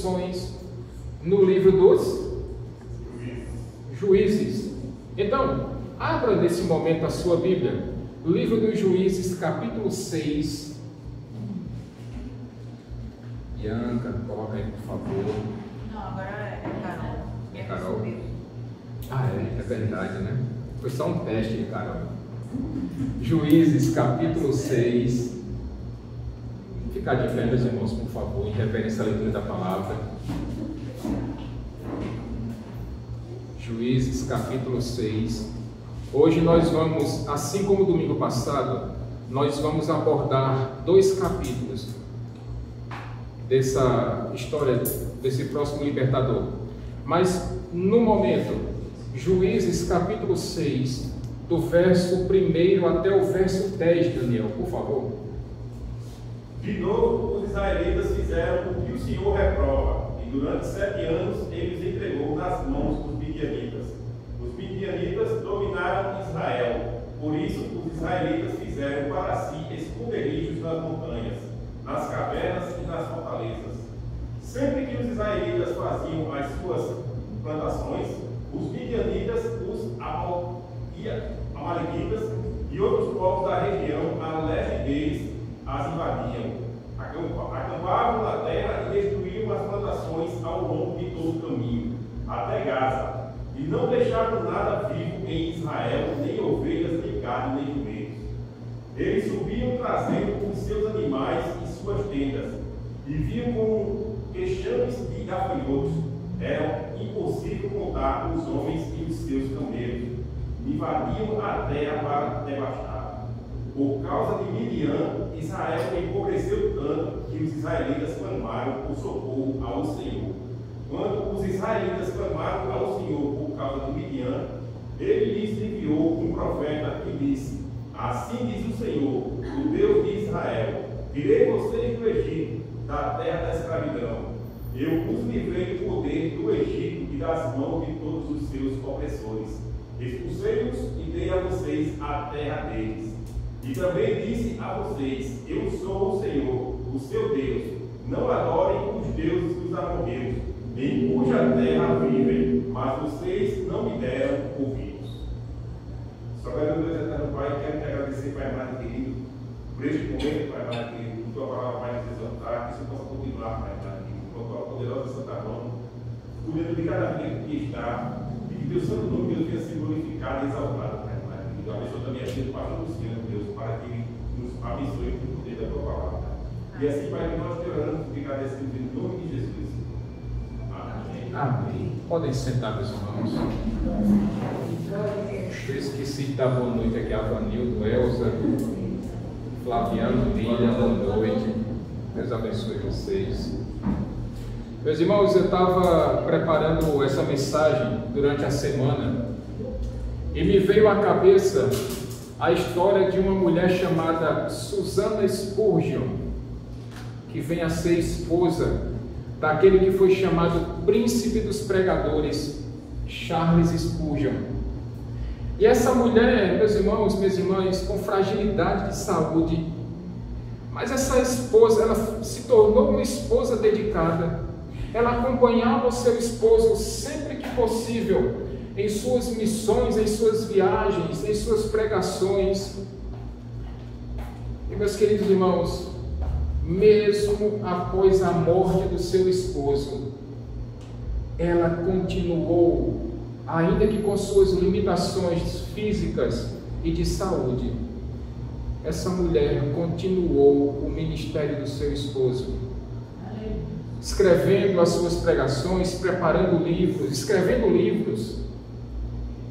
instruções no livro dos Juízes. Então, abra nesse momento a sua Bíblia, o livro dos Juízes, capítulo 6. Bianca, coloca aí, por favor. Não, agora é Carol. É Carol? Ah, é verdade, né? Foi só um teste de Carol. Juízes, capítulo 6. Ficar de pé, meus irmãos, por favor, em reverência à leitura da palavra. Juízes, capítulo 6. Hoje nós vamos, assim como domingo passado, nós vamos abordar 2 capítulos dessa história, desse próximo libertador. Mas, no momento, Juízes, capítulo 6, do verso 1 até o verso 10, Daniel, por favor. De novo, os israelitas fizeram o que o Senhor reprova, e durante 7 anos ele os entregou nas mãos dos midianitas. Os midianitas dominaram Israel, por isso os israelitas fizeram para si esconderijos nas montanhas, nas cavernas e nas fortalezas. Sempre que os israelitas faziam as suas plantações, os midianitas, os amalequitas e outros povos da região, a leste deles, as invadiam, acampavam na terra e destruíam as plantações ao longo de todo o caminho, até Gaza, e não deixavam nada vivo em Israel, nem ovelhas, nem gado, nem jumentos. Eles subiam trazendo os seus animais e suas tendas, e viam como queixames de gafanhotos. Era impossível contar os homens e os seus camelos. Invadiam a terra para devastar. Por causa de Midian, Israel empobreceu tanto que os israelitas clamaram por socorro ao Senhor. Quando os israelitas clamaram ao Senhor por causa de Midian, ele lhes enviou um profeta que disse: assim diz o Senhor, o Deus de Israel: tirei vocês do Egito, da terra da escravidão. Eu os livrei do poder do Egito e das mãos de todos os seus opressores. Expulsei-os e dei a vocês a terra deles. E também disse a vocês: eu sou o Senhor, o seu Deus. Não adorem os deuses dos amorreus, em cuja terra vivem, mas vocês não me deram ouvidos. Só quero, Deus eterno Pai, quero te agradecer, Pai amado e querido, por este momento, Pai amado e querido, por tua palavra vai nos exaltar, que isso possa continuar, Pai amado e querido, com a tua poderosa Santa Mão, cuidando de cada vida que aqui está, e que teu santo nome, Deus, tenha sido glorificado e exaltado, Pai amado e querido. Abençoa também a vida do pastor Luciano, Deus, para que ele nos abençoe com o poder da tua palavra. E assim, Pai, que nós te oramos, porque agradecemos em nome de Jesus. Amém. Amém. Podem sentar, meus irmãos. Eu esqueci de dar boa noite aqui a Vanildo, Elza, Flaviano, Lília, boa noite. Deus abençoe vocês. Meus irmãos, eu estava preparando essa mensagem durante a semana e me veio à cabeça a história de uma mulher chamada Susana Spurgeon, que vem a ser esposa daquele que foi chamado príncipe dos pregadores, Charles Spurgeon. E essa mulher, meus irmãos, minhas irmãs, com fragilidade de saúde, mas essa esposa, ela se tornou uma esposa dedicada. Ela acompanhava o seu esposo sempre que possível, em suas missões, em suas viagens, em suas pregações. E, meus queridos irmãos, mesmo após a morte do seu esposo, ela continuou, ainda que com suas limitações físicas e de saúde, essa mulher continuou o ministério do seu esposo, escrevendo as suas pregações, preparando livros, escrevendo livros.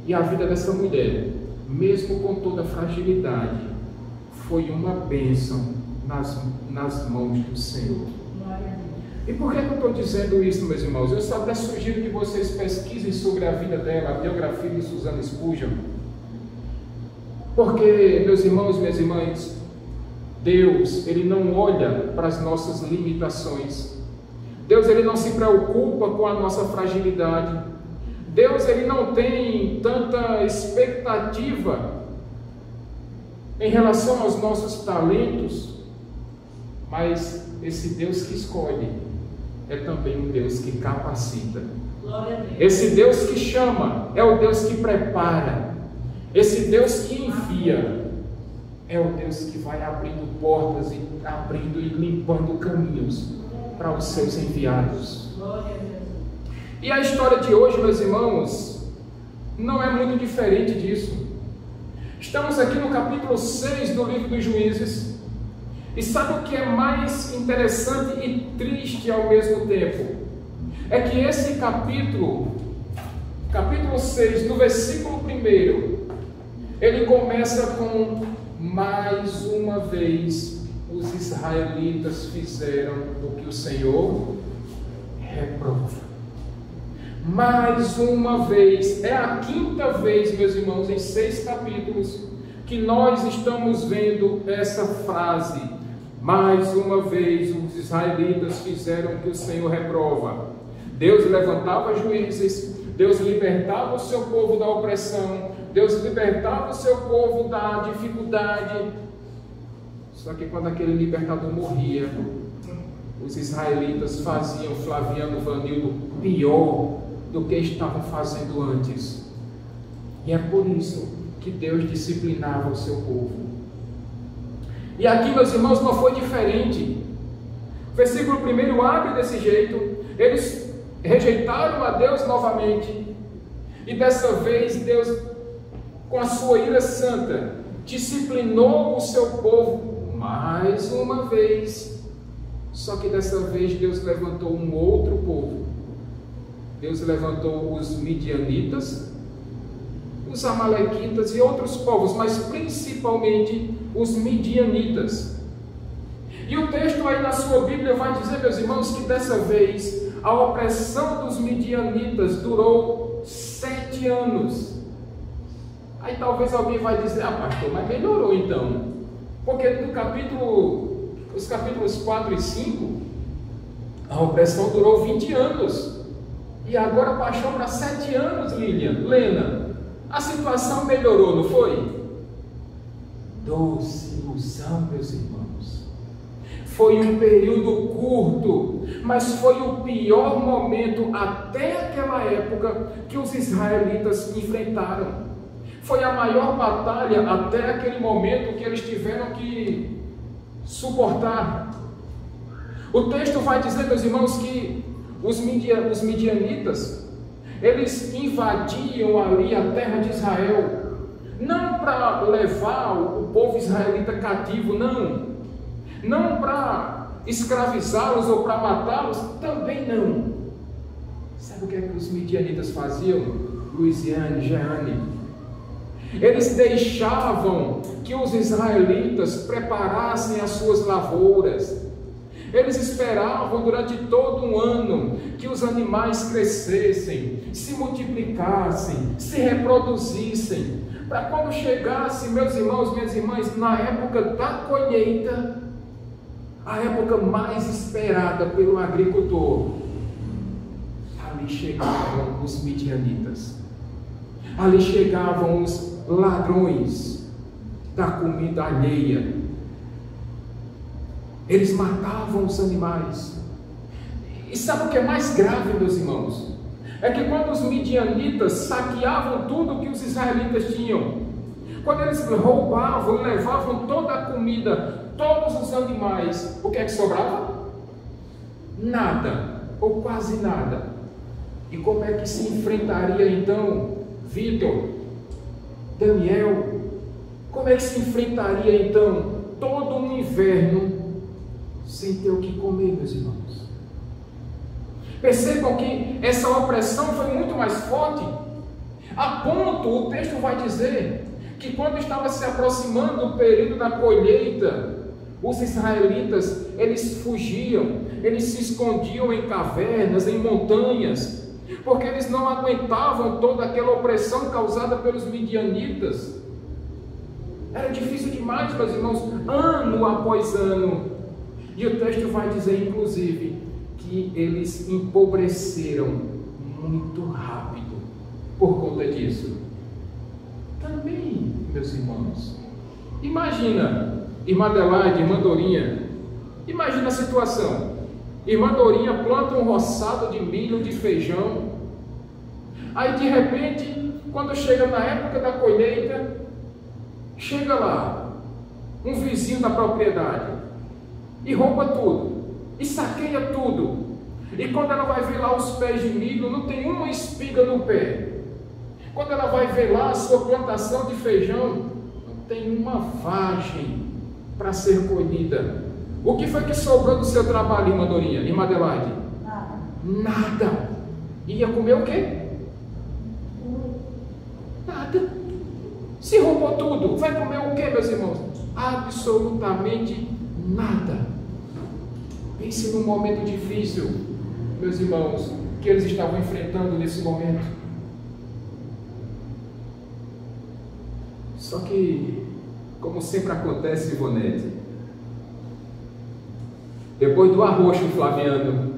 E a vida dessa mulher, mesmo com toda a fragilidade, foi uma bênção nas mãos do Senhor. E por que eu estou dizendo isso, meus irmãos? Eu só até sugiro que vocês pesquisem sobre a vida dela, a biografia de Susana Spurgeon. Porque, meus irmãos e minhas irmãs, Deus, Ele não olha para as nossas limitações. Deus, Ele não se preocupa com a nossa fragilidade. Deus, Ele não tem tanta expectativa em relação aos nossos talentos, mas esse Deus que escolhe é também um Deus que capacita. Glória a Deus. Esse Deus que chama é o Deus que prepara. Esse Deus que envia é o Deus que vai abrindo portas e abrindo e limpando caminhos para os seus enviados. Glória a Deus. E a história de hoje, meus irmãos, não é muito diferente disso. Estamos aqui no capítulo 6 do livro dos Juízes. E sabe o que é mais interessante e triste ao mesmo tempo? É que esse capítulo 6, no versículo 1, ele começa com: mais uma vez os israelitas fizeram o que o Senhor reprova. Mais uma vez, é a quinta vez, meus irmãos, em 6 capítulos, que nós estamos vendo essa frase: mais uma vez os israelitas fizeram o que o Senhor reprova. Deus levantava juízes, Deus libertava o seu povo da opressão, Deus libertava o seu povo da dificuldade. Só que quando aquele libertador morria, os israelitas faziam, Flaviano Vanildo, pior do que estavam fazendo antes. E é por isso que Deus disciplinava o seu povo. E aqui, meus irmãos, não foi diferente. O versículo 1 abre desse jeito: eles rejeitaram a Deus novamente, e dessa vez Deus, com a sua ira santa, disciplinou o seu povo mais uma vez. Só que dessa vez Deus levantou um outro povo. Deus levantou os midianitas, os amalequitas e outros povos, mas principalmente os midianitas. E o texto aí na sua Bíblia vai dizer, meus irmãos, que dessa vez a opressão dos midianitas durou 7 anos. Aí talvez alguém vai dizer: pastor, mas melhorou então. Porque os capítulos 4 e 5, a opressão durou 20 anos. E agora baixou para 7 anos, Lena. A situação melhorou, não foi? Doce ilusão, meus irmãos. Foi um período curto, mas foi o pior momento até aquela época que os israelitas enfrentaram. Foi a maior batalha até aquele momento que eles tiveram que suportar. O texto vai dizer, meus irmãos, que os midianitas, eles invadiam ali a terra de Israel, não para levar o povo israelita cativo, não para escravizá-los ou para matá-los, também não. Sabe o que é que os midianitas faziam? Luiziane, Jeane, eles deixavam que os israelitas preparassem as suas lavouras. Eles esperavam durante todo um ano que os animais crescessem, se multiplicassem, se reproduzissem, para quando chegasse, meus irmãos, minhas irmãs, na época da colheita, a época mais esperada pelo agricultor, ali chegavam os midianitas, ali chegavam os ladrões da comida alheia. Eles matavam os animais. E sabe o que é mais grave, meus irmãos? É que quando os midianitas saqueavam tudo que os israelitas tinham, quando eles roubavam e levavam toda a comida, todos os animais, o que é que sobrava? Nada, ou quase nada. E como é que se enfrentaria então, Vitor, Daniel, como é que se enfrentaria então todo um inverno sem ter o que comer, meus irmãos? Percebam que essa opressão foi muito mais forte, a ponto, o texto vai dizer, que quando estava se aproximando o período da colheita, os israelitas, eles fugiam, eles se escondiam em cavernas, em montanhas, porque eles não aguentavam toda aquela opressão causada pelos midianitas. Era difícil demais, meus irmãos, ano após ano. E o texto vai dizer, inclusive, que eles empobreceram muito rápido por conta disso. Também, meus irmãos, imagina, irmã Adelaide, irmã Dorinha, imagina a situação. Irmã Dorinha planta um roçado de milho, de feijão. Aí de repente, quando chega na época da colheita, chega lá um vizinho da propriedade e rouba tudo, e saqueia tudo. E quando ela vai ver lá os pés de milho, não tem uma espiga no pé. Quando ela vai ver lá a sua plantação de feijão, não tem uma vagem para ser colhida. O que foi que sobrou do seu trabalho, irmã Dorinha, irmã Adelaide? Nada. Ia comer o quê? Nada. Se roubou tudo, vai comer o quê, meus irmãos? Absolutamente nada. Pense num momento difícil, meus irmãos, que eles estavam enfrentando nesse momento. Só que, como sempre acontece, Ivonete, depois do arroxo flaviano,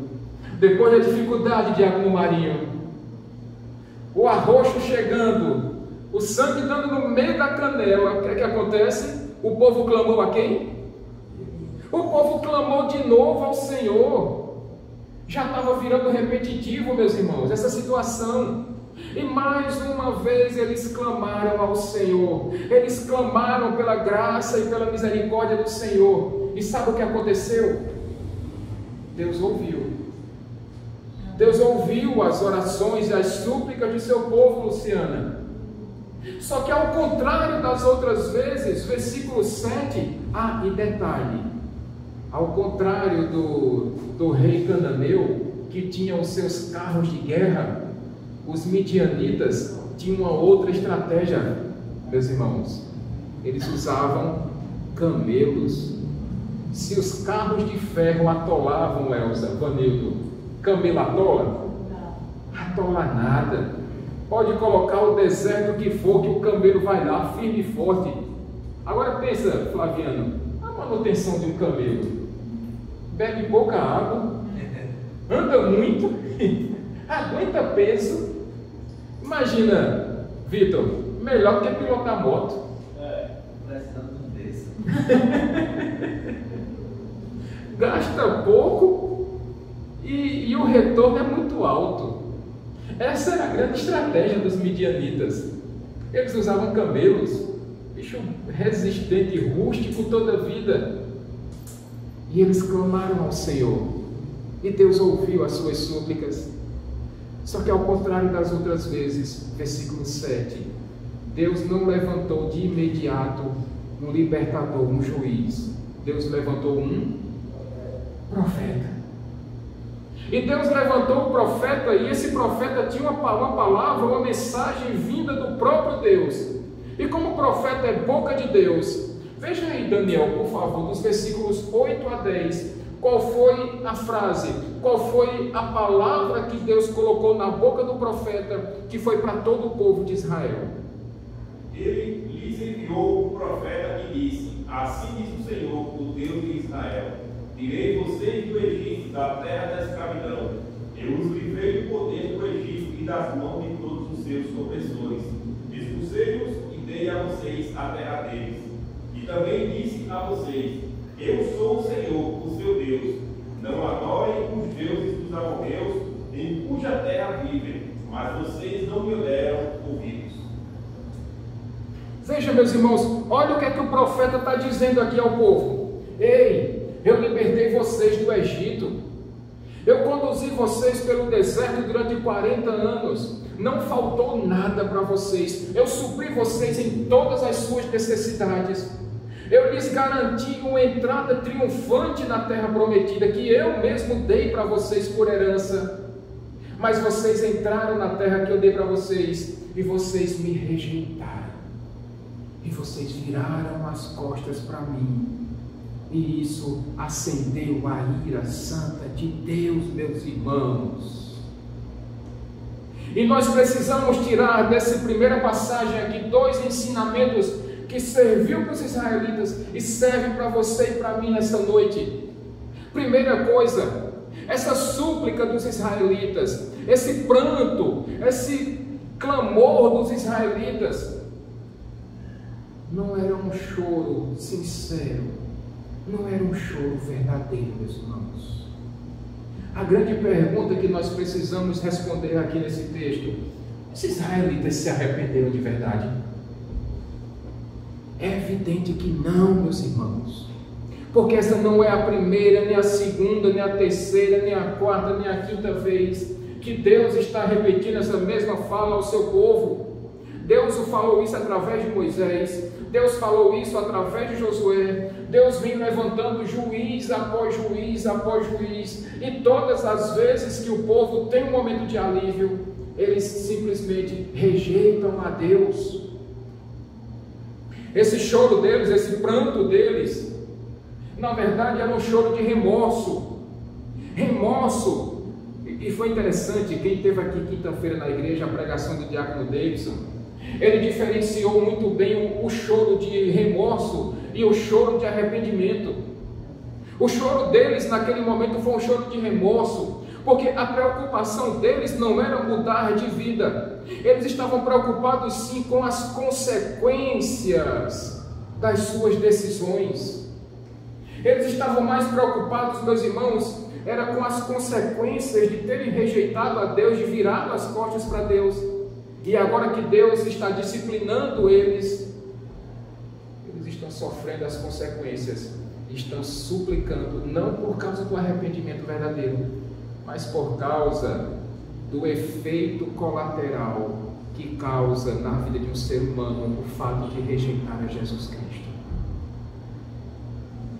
depois da dificuldade de água no marinho, o arroxo chegando, o sangue dando no meio da canela, o que é que acontece? O povo clamou a quem? O povo clamou de novo ao Senhor. Já estava virando repetitivo, meus irmãos, essa situação. E mais uma vez eles clamaram ao Senhor. Eles clamaram pela graça e pela misericórdia do Senhor. E sabe o que aconteceu? Deus ouviu. Deus ouviu as orações e as súplicas de seu povo, Luciana. Só que ao contrário das outras vezes, versículo 7, e detalhe, ao contrário do rei cananeu, que tinha os seus carros de guerra, os midianitas tinham uma outra estratégia, meus irmãos. Eles usavam camelos. Se os carros de ferro atolavam, Elza, Vanildo, camelo atola? Atola nada. Pode colocar o deserto que for, que o camelo vai lá, firme e forte. Agora pensa, Flaviano, a manutenção de um camelo. Bebe pouca água, anda muito, aguenta peso. Imagina, Vitor, melhor do que pilotar moto. Precisando desse. Gasta pouco e o retorno é muito alto. Essa era a grande estratégia dos midianitas. Eles usavam camelos, bicho resistente e rústico toda a vida. E eles clamaram ao Senhor. E Deus ouviu as suas súplicas. Só que ao contrário das outras vezes, versículo 7, Deus não levantou de imediato um libertador, um juiz. Deus levantou um profeta. E Deus levantou o profeta, e esse profeta tinha uma palavra, uma mensagem vinda do próprio Deus. E como o profeta é boca de Deus, veja aí, Daniel, por favor, dos versículos 8 a 10, qual foi a frase, qual foi a palavra que Deus colocou na boca do profeta, que foi para todo o povo de Israel. Ele lhes enviou o profeta e disse: assim diz o Senhor, o Deus de Israel: tirei vocês do Egito, da terra da escravidão. Eu os livrei do poder do Egito e das mãos de todos os seus opressores. Expulsei-os e dei a vocês a terra deles. E também disse a vocês: eu sou o Senhor, o seu Deus. Não adorem os deuses dos amorreus, em cuja terra vivem, mas vocês não me deram ouvidos. Veja, meus irmãos, olha o que é que o profeta está dizendo aqui ao povo. Ei, eu libertei vocês do Egito. Eu conduzi vocês pelo deserto durante 40 anos. Não faltou nada para vocês. Eu supri vocês em todas as suas necessidades. Eu lhes garanti uma entrada triunfante na terra prometida, que eu mesmo dei para vocês por herança. Mas vocês entraram na terra que eu dei para vocês, e vocês me rejeitaram. E vocês viraram as costas para mim. E isso acendeu a ira santa de Deus, meus irmãos. E nós precisamos tirar dessa primeira passagem aqui 2 ensinamentos que serviu para os israelitas e serve para você e para mim nessa noite. Primeira coisa, essa súplica dos israelitas, esse pranto, esse clamor dos israelitas, não era um choro sincero, não era um choro verdadeiro, meus irmãos. A grande pergunta que nós precisamos responder aqui nesse texto: os israelitas se arrependeram de verdade? É evidente que não, meus irmãos, porque essa não é a primeira, nem a segunda, nem a terceira, nem a quarta, nem a quinta vez que Deus está repetindo essa mesma fala ao seu povo. Deus falou isso através de Moisés, Deus falou isso através de Josué, Deus vem levantando juiz após juiz após juiz, e todas as vezes que o povo tem um momento de alívio, eles simplesmente rejeitam a Deus. Esse choro deles, esse pranto deles, na verdade era um choro de remorso. Remorso. E foi interessante, quem esteve aqui quinta-feira na igreja, a pregação do diácono Davidson, ele diferenciou muito bem o choro de remorso e o choro de arrependimento. O choro deles naquele momento foi um choro de remorso, porque a preocupação deles não era mudar de vida. Eles estavam preocupados sim com as consequências das suas decisões. Eles estavam mais preocupados, meus irmãos, era com as consequências de terem rejeitado a Deus, de virado as costas para Deus. E agora que Deus está disciplinando eles, eles estão sofrendo as consequências, estão suplicando, não por causa do arrependimento verdadeiro, mas por causa do efeito colateral que causa na vida de um ser humano o fato de rejeitar a Jesus Cristo.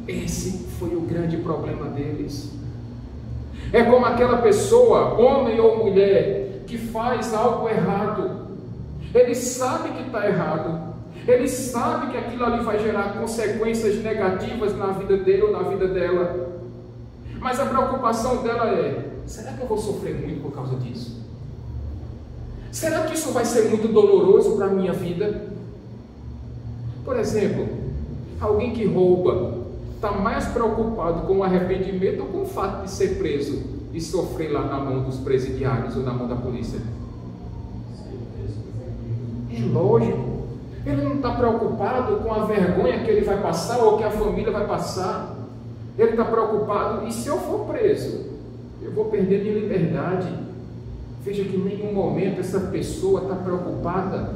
Esse foi o grande problema deles. É como aquela pessoa, homem ou mulher, que faz algo errado. Ele sabe que está errado, ele sabe que aquilo ali vai gerar consequências negativas na vida dele ou na vida dela, mas a preocupação dela é: será que eu vou sofrer muito por causa disso? Será que isso vai ser muito doloroso para a minha vida? Por exemplo, alguém que rouba está mais preocupado com o arrependimento ou com o fato de ser preso e sofrer lá na mão dos presidiários ou na mão da polícia? É lógico, ele não está preocupado com a vergonha que ele vai passar ou que a família vai passar. Ele está preocupado: e se eu for preso, eu vou perder minha liberdade? Veja que em nenhum momento essa pessoa está preocupada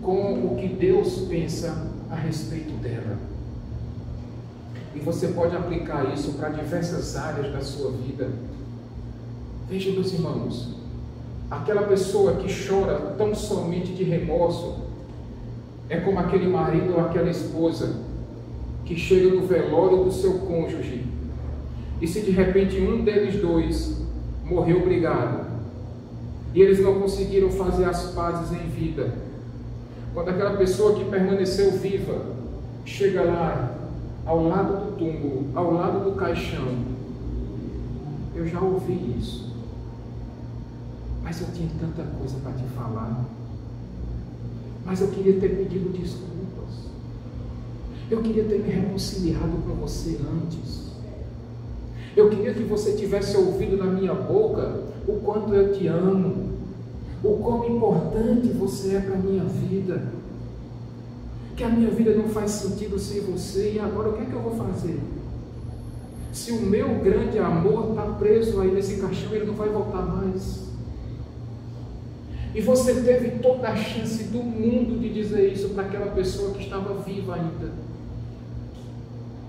com o que Deus pensa a respeito dela. E você pode aplicar isso para diversas áreas da sua vida. Veja, meus irmãos, aquela pessoa que chora tão somente de remorso é como aquele marido ou aquela esposa que chega no velório do seu cônjuge, e se de repente um deles dois morreu brigado e eles não conseguiram fazer as pazes em vida, quando aquela pessoa que permaneceu viva chega lá ao lado do túmulo, ao lado do caixão: eu já ouvi isso, mas eu tinha tanta coisa para te falar, mas eu queria ter pedido desculpas, eu queria ter me reconciliado com você antes, eu queria que você tivesse ouvido na minha boca o quanto eu te amo, o quão importante você é para a minha vida, que a minha vida não faz sentido sem você, e agora o que é que eu vou fazer? Se o meu grande amor está preso aí nesse caixão, ele não vai voltar mais. E você teve toda a chance do mundo de dizer isso para aquela pessoa que estava viva ainda.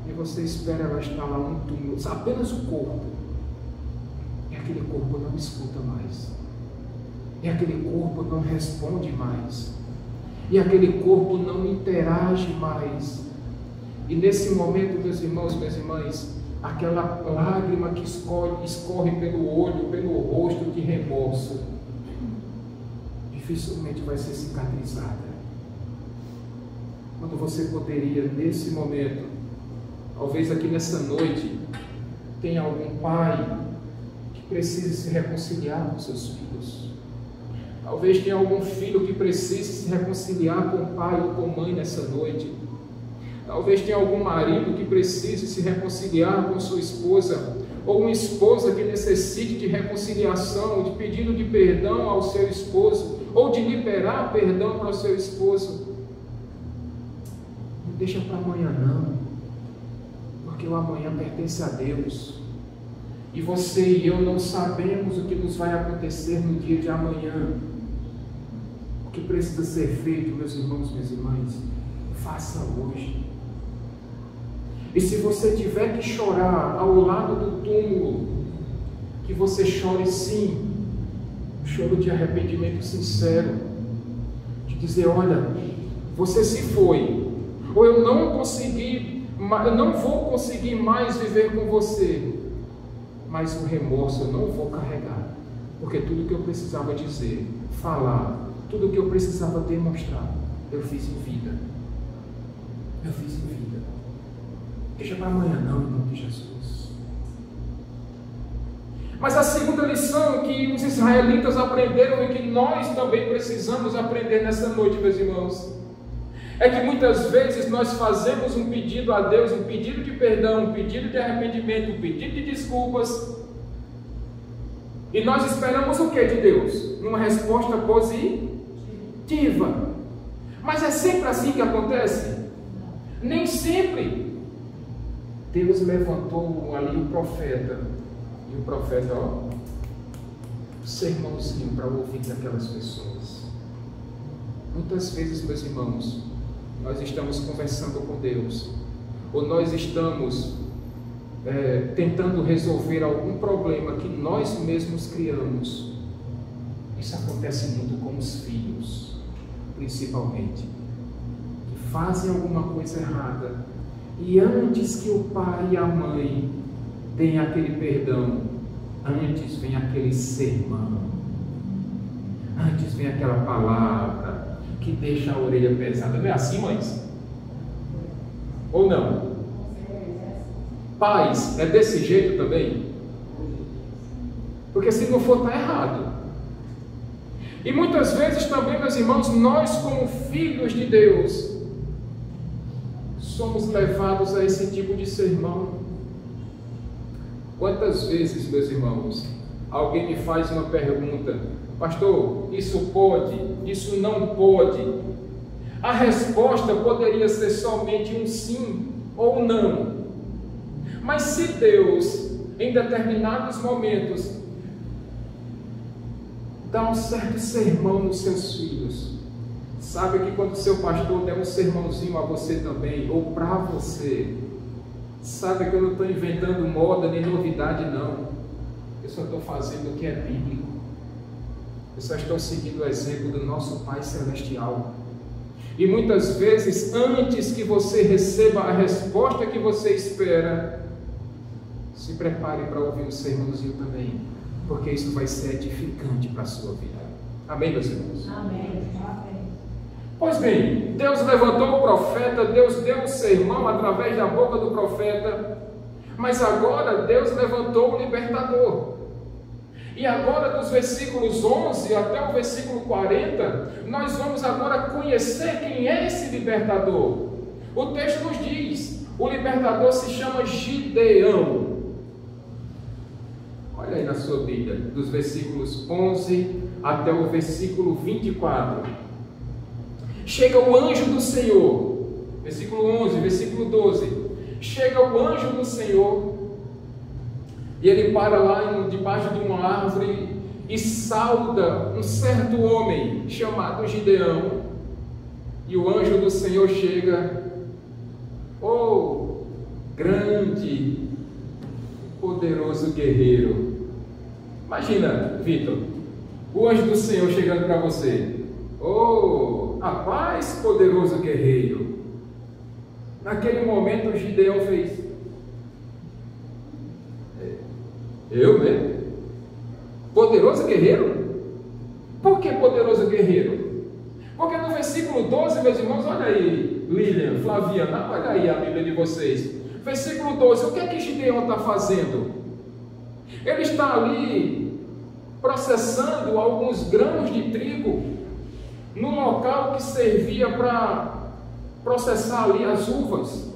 E você espera ela estar lá no túmulo, apenas o corpo. E aquele corpo não escuta mais. E aquele corpo não responde mais. E aquele corpo não interage mais. E nesse momento, meus irmãos, minhas irmãs, aquela lágrima que escorre pelo olho, pelo rosto de remorso, dificilmente vai ser cicatrizada. Quando você poderia, nesse momento, talvez aqui nessa noite, tenha algum pai que precise se reconciliar com seus filhos. Talvez tenha algum filho que precise se reconciliar com o pai ou com a mãe nessa noite. Talvez tenha algum marido que precise se reconciliar com sua esposa, ou uma esposa que necessite de reconciliação, de pedido de perdão ao seu esposo, ou de liberar perdão para o seu esposo. Não deixa para amanhã não, porque o amanhã pertence a Deus. E você e eu não sabemos o que nos vai acontecer no dia de amanhã. O que precisa ser feito, meus irmãos, minhas irmãs, faça hoje. E se você tiver que chorar ao lado do túmulo, que você chore sim, um choro de arrependimento sincero, de dizer, olha, você se foi, ou eu não vou conseguir mais viver com você, mas o remorso eu não vou carregar, porque tudo que eu precisava dizer, falar, tudo que eu precisava demonstrar, eu fiz em vida. Eu fiz em vida. Deixa para amanhã não, em nome de Jesus. Mas a segunda lição que os israelitas aprenderam e que nós também precisamos aprender nessa noite, meus irmãos, é que muitas vezes nós fazemos um pedido a Deus, um pedido de perdão, um pedido de arrependimento, um pedido de desculpas, e nós esperamos o que de Deus? Uma resposta positiva. Mas é sempre assim que acontece? Nem sempre. Deus levantou ali o profeta, e o profeta, um sermãozinho para ouvir daquelas pessoas. Muitas vezes, meus irmãos, nós estamos conversando com Deus, ou nós estamos tentando resolver algum problema que nós mesmos criamos. Isso acontece muito com os filhos, principalmente, que fazem alguma coisa errada, e antes que o pai e a mãe deem aquele perdão, antes vem aquele sermão, antes vem aquela palavra que deixa a orelha pesada. Não é assim, mães? Ou não? Pais, é desse jeito também? Porque se não for, está errado. E muitas vezes também, meus irmãos, nós como filhos de Deus, somos levados a esse tipo de sermão. Quantas vezes, meus irmãos, alguém me faz uma pergunta: pastor, isso pode? Isso não pode? A resposta poderia ser somente um sim ou não. Mas se Deus, em determinados momentos, dá um certo sermão nos seus filhos, sabe que quando o seu pastor der um sermãozinho a você também, ou para você, sabe que eu não estou inventando moda nem novidade não, eu só estou fazendo o que é bíblico, eu só estou seguindo o exemplo do nosso Pai Celestial. E muitas vezes, antes que você receba a resposta que você espera, se prepare para ouvir um sermãozinho também, porque isso vai ser edificante para a sua vida. Amém, meus irmãos? Amém. Pois bem, Deus levantou o profeta, Deus deu um sermão através da boca do profeta, mas agora Deus levantou o libertador. E agora, dos versículos 11 até o versículo 40, nós vamos agora conhecer quem é esse libertador. O texto nos diz, o libertador se chama Gideão. Olha aí na sua Bíblia, dos versículos 11 até o versículo 24. Chega o anjo do Senhor, versículo 11, versículo 12. Chega o anjo do Senhor, e ele para lá debaixo de uma árvore e sauda um certo homem chamado Gideão. E o anjo do Senhor chega, grande, poderoso guerreiro. Imagina, Vitor, o anjo do Senhor chegando para você. A paz, poderoso guerreiro. Naquele momento, Gideão fez: eu mesmo? Poderoso guerreiro? Por que poderoso guerreiro? Porque no versículo 12, meus irmãos, olha aí, Lilian, Flaviana, olha aí a Bíblia de vocês. Versículo 12, o que é que Gideão está fazendo? Ele está ali processando alguns grãos de trigo no local que servia para processar ali as uvas,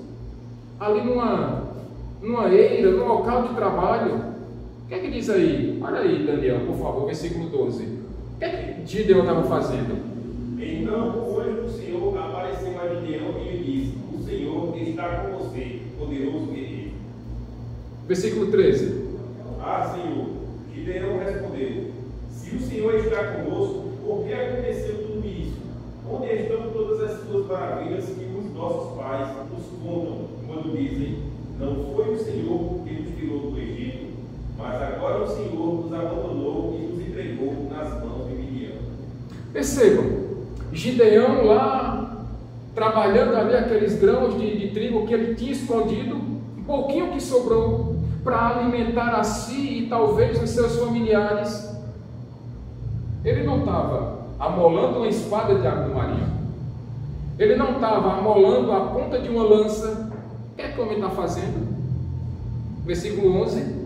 ali numa eira, no local de trabalho. O que é que diz aí? Olha aí, Daniel, por favor, versículo 12. O que é que Gideão estava fazendo? Então o anjo do Senhor apareceu a Gideão e lhe disse: o Senhor está com você, poderoso guerreiro. Versículo 13. Ah, Senhor. Gideão respondeu: se o Senhor está conosco, por que aconteceu tudo isso? Onde estão todas as suas maravilhas que os nossos pais nos contam, quando dizem: não foi o Senhor que nos tirou do Egito, mas agora o Senhor nos abandonou e nos entregou nas mãos de Midian. Percebam, Gideão lá, trabalhando ali aqueles grãos de trigo que ele tinha escondido, um pouquinho que sobrou, para alimentar a si e talvez os seus familiares. Ele não estava amolando uma espada de água marinha. Ele não estava amolando a ponta de uma lança. O que é que o homem está fazendo? Versículo 11.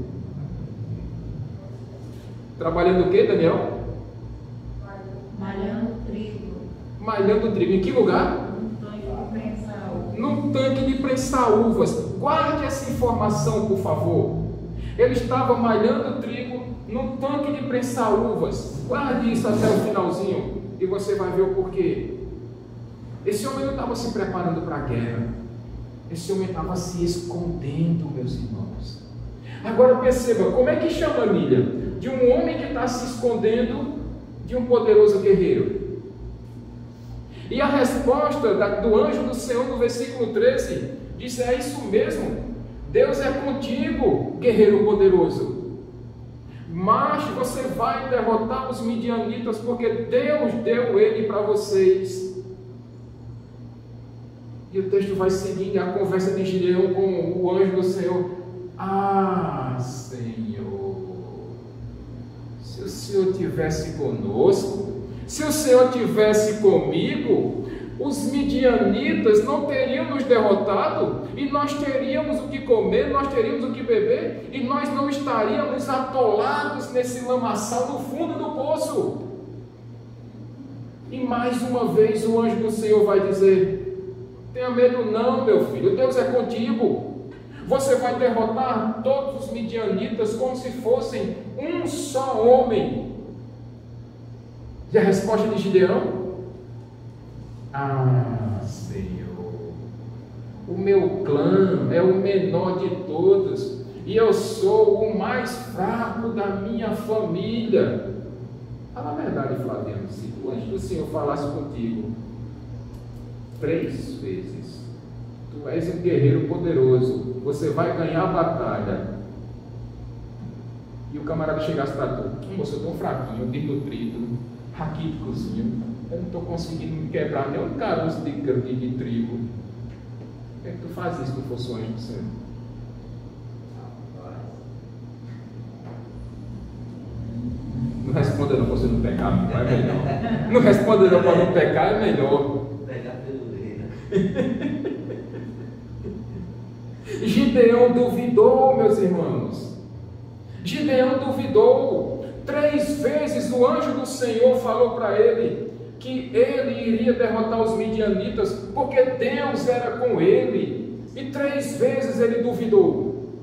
Trabalhando o que, Daniel? Malhando trigo. Malhando trigo. Em que lugar? Num tanque de prensar uvas. Num tanque de prensar uvas. Guarde essa informação, por favor. Ele estava malhando trigo num tanque de prensar uvas. Guarde isso até o finalzinho e você vai ver o porquê. Esse homem não estava se preparando para a guerra. Esse homem estava se escondendo, meus irmãos. Agora perceba, como é que chama a Lília? De um homem que está se escondendo de um poderoso guerreiro. E a resposta do anjo do Senhor no versículo 13 diz: é isso mesmo, Deus é contigo, guerreiro poderoso. Mas você vai derrotar os midianitas, porque Deus deu ele para vocês. E o texto vai seguindo a conversa de Gideão com o anjo do Senhor. Ah, Senhor, se o Senhor tivesse conosco, se o Senhor tivesse comigo, os midianitas não teriam nos derrotado, e nós teríamos o que comer, nós teríamos o que beber, e nós não estaríamos atolados nesse lamaçal no fundo do poço. E mais uma vez o anjo do Senhor vai dizer: tenha medo não, meu filho, Deus é contigo. Você vai derrotar todos os midianitas como se fossem um só homem. E a resposta de Gideão? Ah, Senhor, o meu clã é o menor de todos, e eu sou o mais fraco da minha família. Fala a verdade, Flaviano, se o anjo do Senhor falasse contigo 3 vezes, tu és um guerreiro poderoso, você vai ganhar a batalha, e o camarada chegasse para tu: moço, eu estou fraquinho, desnutrido, raquíticozinho, eu não estou conseguindo me quebrar nem um caroço de trigo. Por que é que tu faz isso se tu fosse o anjo do Senhor? Não responda não, você não pecar, não é melhor. Não responda não, para não pecar é melhor. Pegar pelo dedo. Gideão duvidou, meus irmãos. Gideão duvidou. 3 vezes o anjo do Senhor falou para ele que ele iria derrotar os midianitas, porque Deus era com ele. E 3 vezes ele duvidou.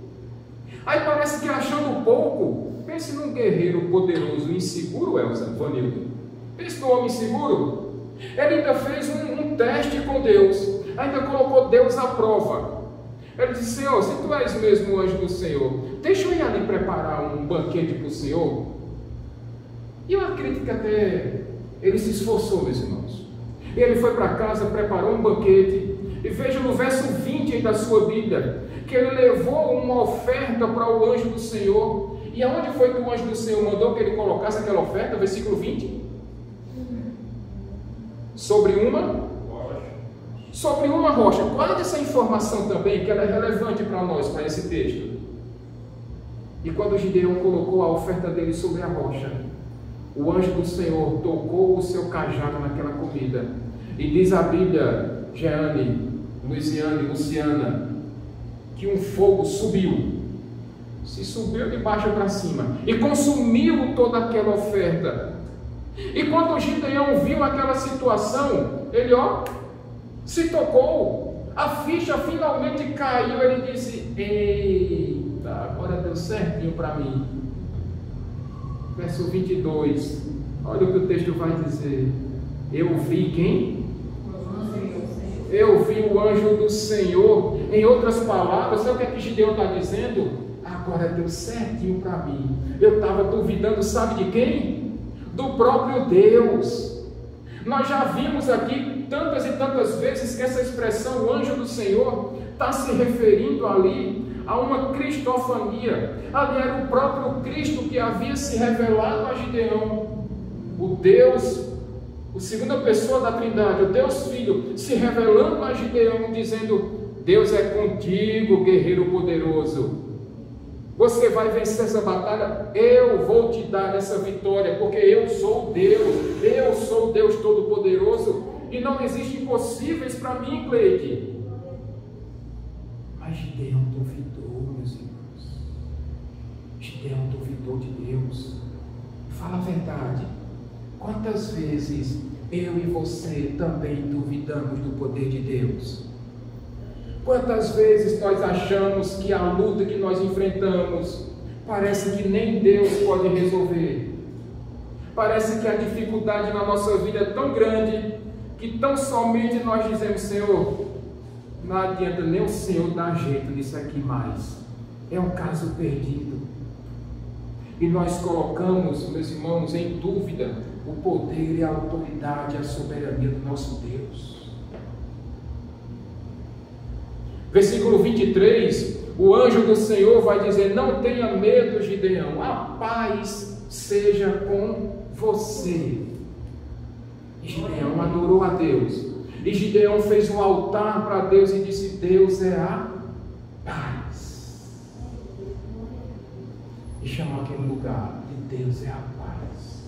Aí parece que, achando pouco, pense num guerreiro poderoso e inseguro, Vanildo. Pense num homem inseguro. Ele ainda fez um teste com Deus, ainda colocou Deus à prova. Ele disse: Senhor, se tu és mesmo o anjo do Senhor, deixa eu ir ali preparar um banquete para o Senhor. E eu acredito que até ele se esforçou, meus irmãos. Ele foi para casa, preparou um banquete, e veja no verso 20 aí da sua Bíblia, que ele levou uma oferta para o anjo do Senhor. E aonde foi que o anjo do Senhor mandou que ele colocasse aquela oferta? Versículo 20. Sobre uma rocha. Guarde essa informação também, que ela é relevante para nós, para esse texto. E quando Gideão colocou a oferta dele sobre a rocha, o anjo do Senhor tocou o seu cajado naquela comida. E diz a Bíblia, Jeane, Luciana, que um fogo subiu. Se subiu de baixo para cima e consumiu toda aquela oferta. E quando Gideão viu aquela situação, ele se tocou, a ficha finalmente caiu. Ele disse: eita, agora deu certinho para mim. Verso 22, olha o que o texto vai dizer: eu vi quem? Eu vi o anjo do Senhor. Em outras palavras, sabe o que é que Gideão está dizendo? agora deu certinho para mim. Eu estava duvidando, sabe de quem? Do próprio Deus. Nós já vimos aqui tantas e tantas vezes que essa expressão, o anjo do Senhor, está se referindo ali a uma cristofania. Ali era o próprio Cristo que havia se revelado a Gideão. O Deus, a segunda pessoa da Trindade, o Deus Filho, se revelando a Gideão, dizendo: Deus é contigo, guerreiro poderoso. Você vai vencer essa batalha, eu vou te dar essa vitória, porque eu sou Deus, eu sou Deus Todo-Poderoso, e não existem impossíveis para mim, Cleide. Mas Gideão duvidou, meus irmãos. Gideão duvidou de Deus. Fala a verdade. Quantas vezes eu e você também duvidamos do poder de Deus? Quantas vezes nós achamos que a luta que nós enfrentamos parece que nem Deus pode resolver? Parece que a dificuldade na nossa vida é tão grande que tão somente nós dizemos: Senhor, não adianta nem o Senhor dar jeito nisso aqui mais. É um caso perdido. E nós colocamos, meus irmãos, em dúvida o poder e a autoridade, a soberania do nosso Deus. Versículo 23, o anjo do Senhor vai dizer: não tenha medo, Gideão, a paz seja com você. E Gideão adorou a Deus. E Gideão fez um altar para Deus e disse: Deus é a paz. E chamou aquele lugar de Deus é a paz.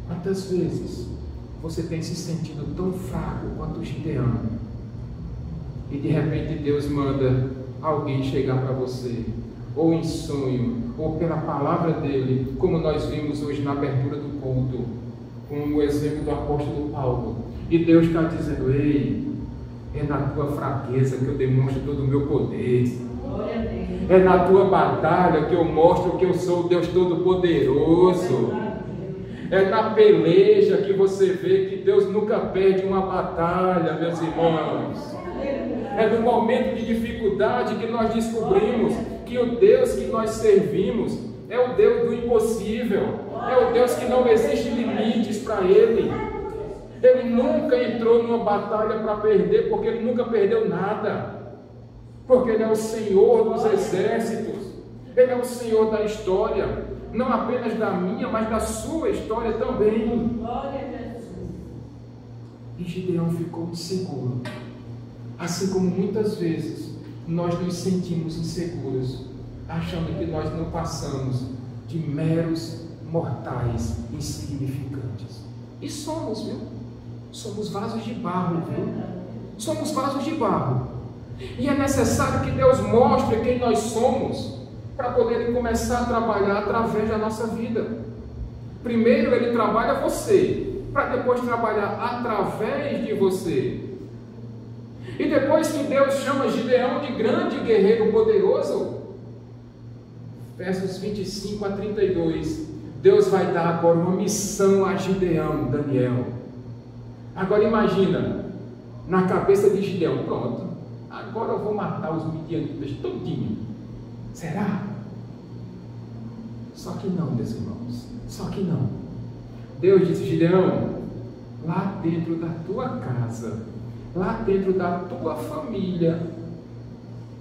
Quantas vezes você tem se sentido tão fraco quanto Gideão? E de repente Deus manda alguém chegar para você, ou em sonho, ou pela palavra dele, como nós vimos hoje na abertura do culto, com o exemplo do apóstolo Paulo. E Deus está dizendo: ei, é na tua fraqueza que eu demonstro todo o meu poder. É na tua batalha que eu mostro que eu sou o Deus Todo-Poderoso. É na peleja que você vê que Deus nunca perde uma batalha, meus irmãos. É no momento de dificuldade que nós descobrimos que o Deus que nós servimos é o Deus do impossível. É o Deus que não existe limites para Ele. Ele nunca entrou numa batalha para perder, porque Ele nunca perdeu nada. Porque Ele é o Senhor dos exércitos. Ele é o Senhor da história. Não apenas da minha, mas da sua história também. Glória a Jesus. E Gideão ficou inseguro. Assim como muitas vezes nós nos sentimos inseguros, achando que nós não passamos de meros mortais insignificantes. E somos, viu? Somos vasos de barro, viu? Somos vasos de barro. E é necessário que Deus mostre quem nós somos para poder começar a trabalhar através da nossa vida. Primeiro Ele trabalha você, para depois trabalhar através de você. E depois que Deus chama Gideão de grande guerreiro poderoso, versos 25 a 32, Deus vai dar agora uma missão a Gideão, Daniel. Agora imagina, na cabeça de Gideão: pronto, agora eu vou matar os midianitas todinho. Será? Só que não, meus irmãos, só que não. Deus disse: Gideão, lá dentro da tua casa, lá dentro da tua família,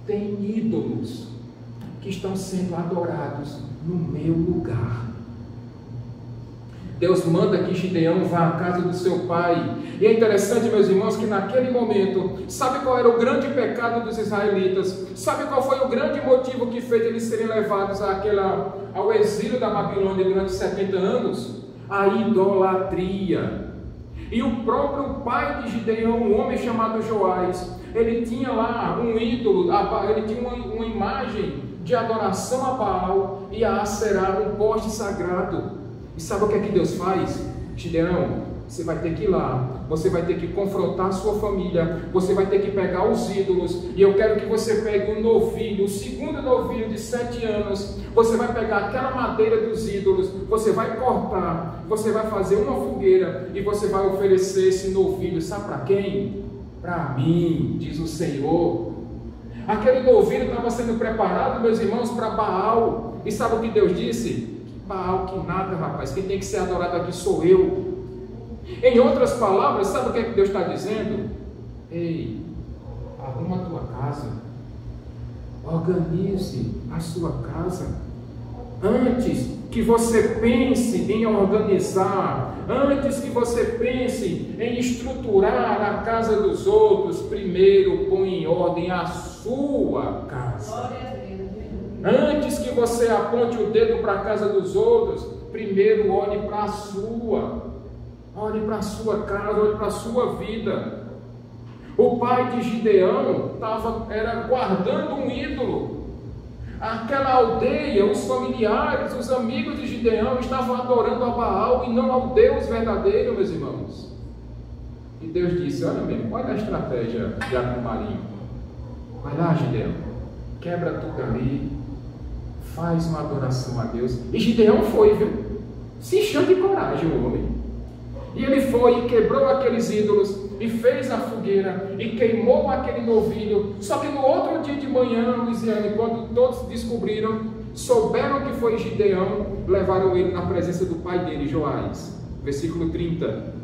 tem ídolos que estão sendo adorados no meu lugar. Deus manda que Gideão vá à casa do seu pai. E é interessante, meus irmãos, que naquele momento, sabe qual era o grande pecado dos israelitas? Sabe qual foi o grande motivo que fez eles serem levados ao exílio da Babilônia durante 70 anos? A idolatria. E o próprio pai de Gideão, um homem chamado Joás, ele tinha lá um ídolo, ele tinha uma imagem de adoração a Baal e a Aserá, um poste sagrado. E sabe o que é que Deus faz? Gideão, você vai ter que ir lá, você vai ter que confrontar a sua família, você vai ter que pegar os ídolos, e eu quero que você pegue um novilho, o segundo novilho de 7 anos, você vai pegar aquela madeira dos ídolos, você vai cortar, você vai fazer uma fogueira, e você vai oferecer esse novilho, sabe para quem? Para mim, diz o Senhor. Aquele novilho estava sendo preparado, meus irmãos, para Baal. E sabe o que Deus disse? Baal que nada, rapaz, quem tem que ser adorado aqui sou eu. Em outras palavras, sabe o que é que Deus está dizendo? Ei, arruma a tua casa, organize a sua casa. Antes que você pense em organizar, antes que você pense em estruturar a casa dos outros, primeiro põe em ordem a sua casa. Antes que você aponte o dedo para a casa dos outros, primeiro olhe para a sua. Olhe para a sua casa, olhe para a sua vida. O pai de Gideão era guardando um ídolo. Aquela aldeia, os familiares, os amigos de Gideão estavam adorando a Baal e não ao Deus verdadeiro, meus irmãos. E Deus disse, olha mesmo, olha a estratégia de Arco Marinho. Vai lá, Gideão, quebra tudo ali, faz uma adoração a Deus. E Gideão foi, viu? Se encheu de coragem o homem. E ele foi e quebrou aqueles ídolos, e fez a fogueira, e queimou aquele novilho. Só que no outro dia de manhã, Luiziane, quando todos descobriram, souberam que foi Gideão, levaram ele na presença do pai dele, Joás. Versículo 30.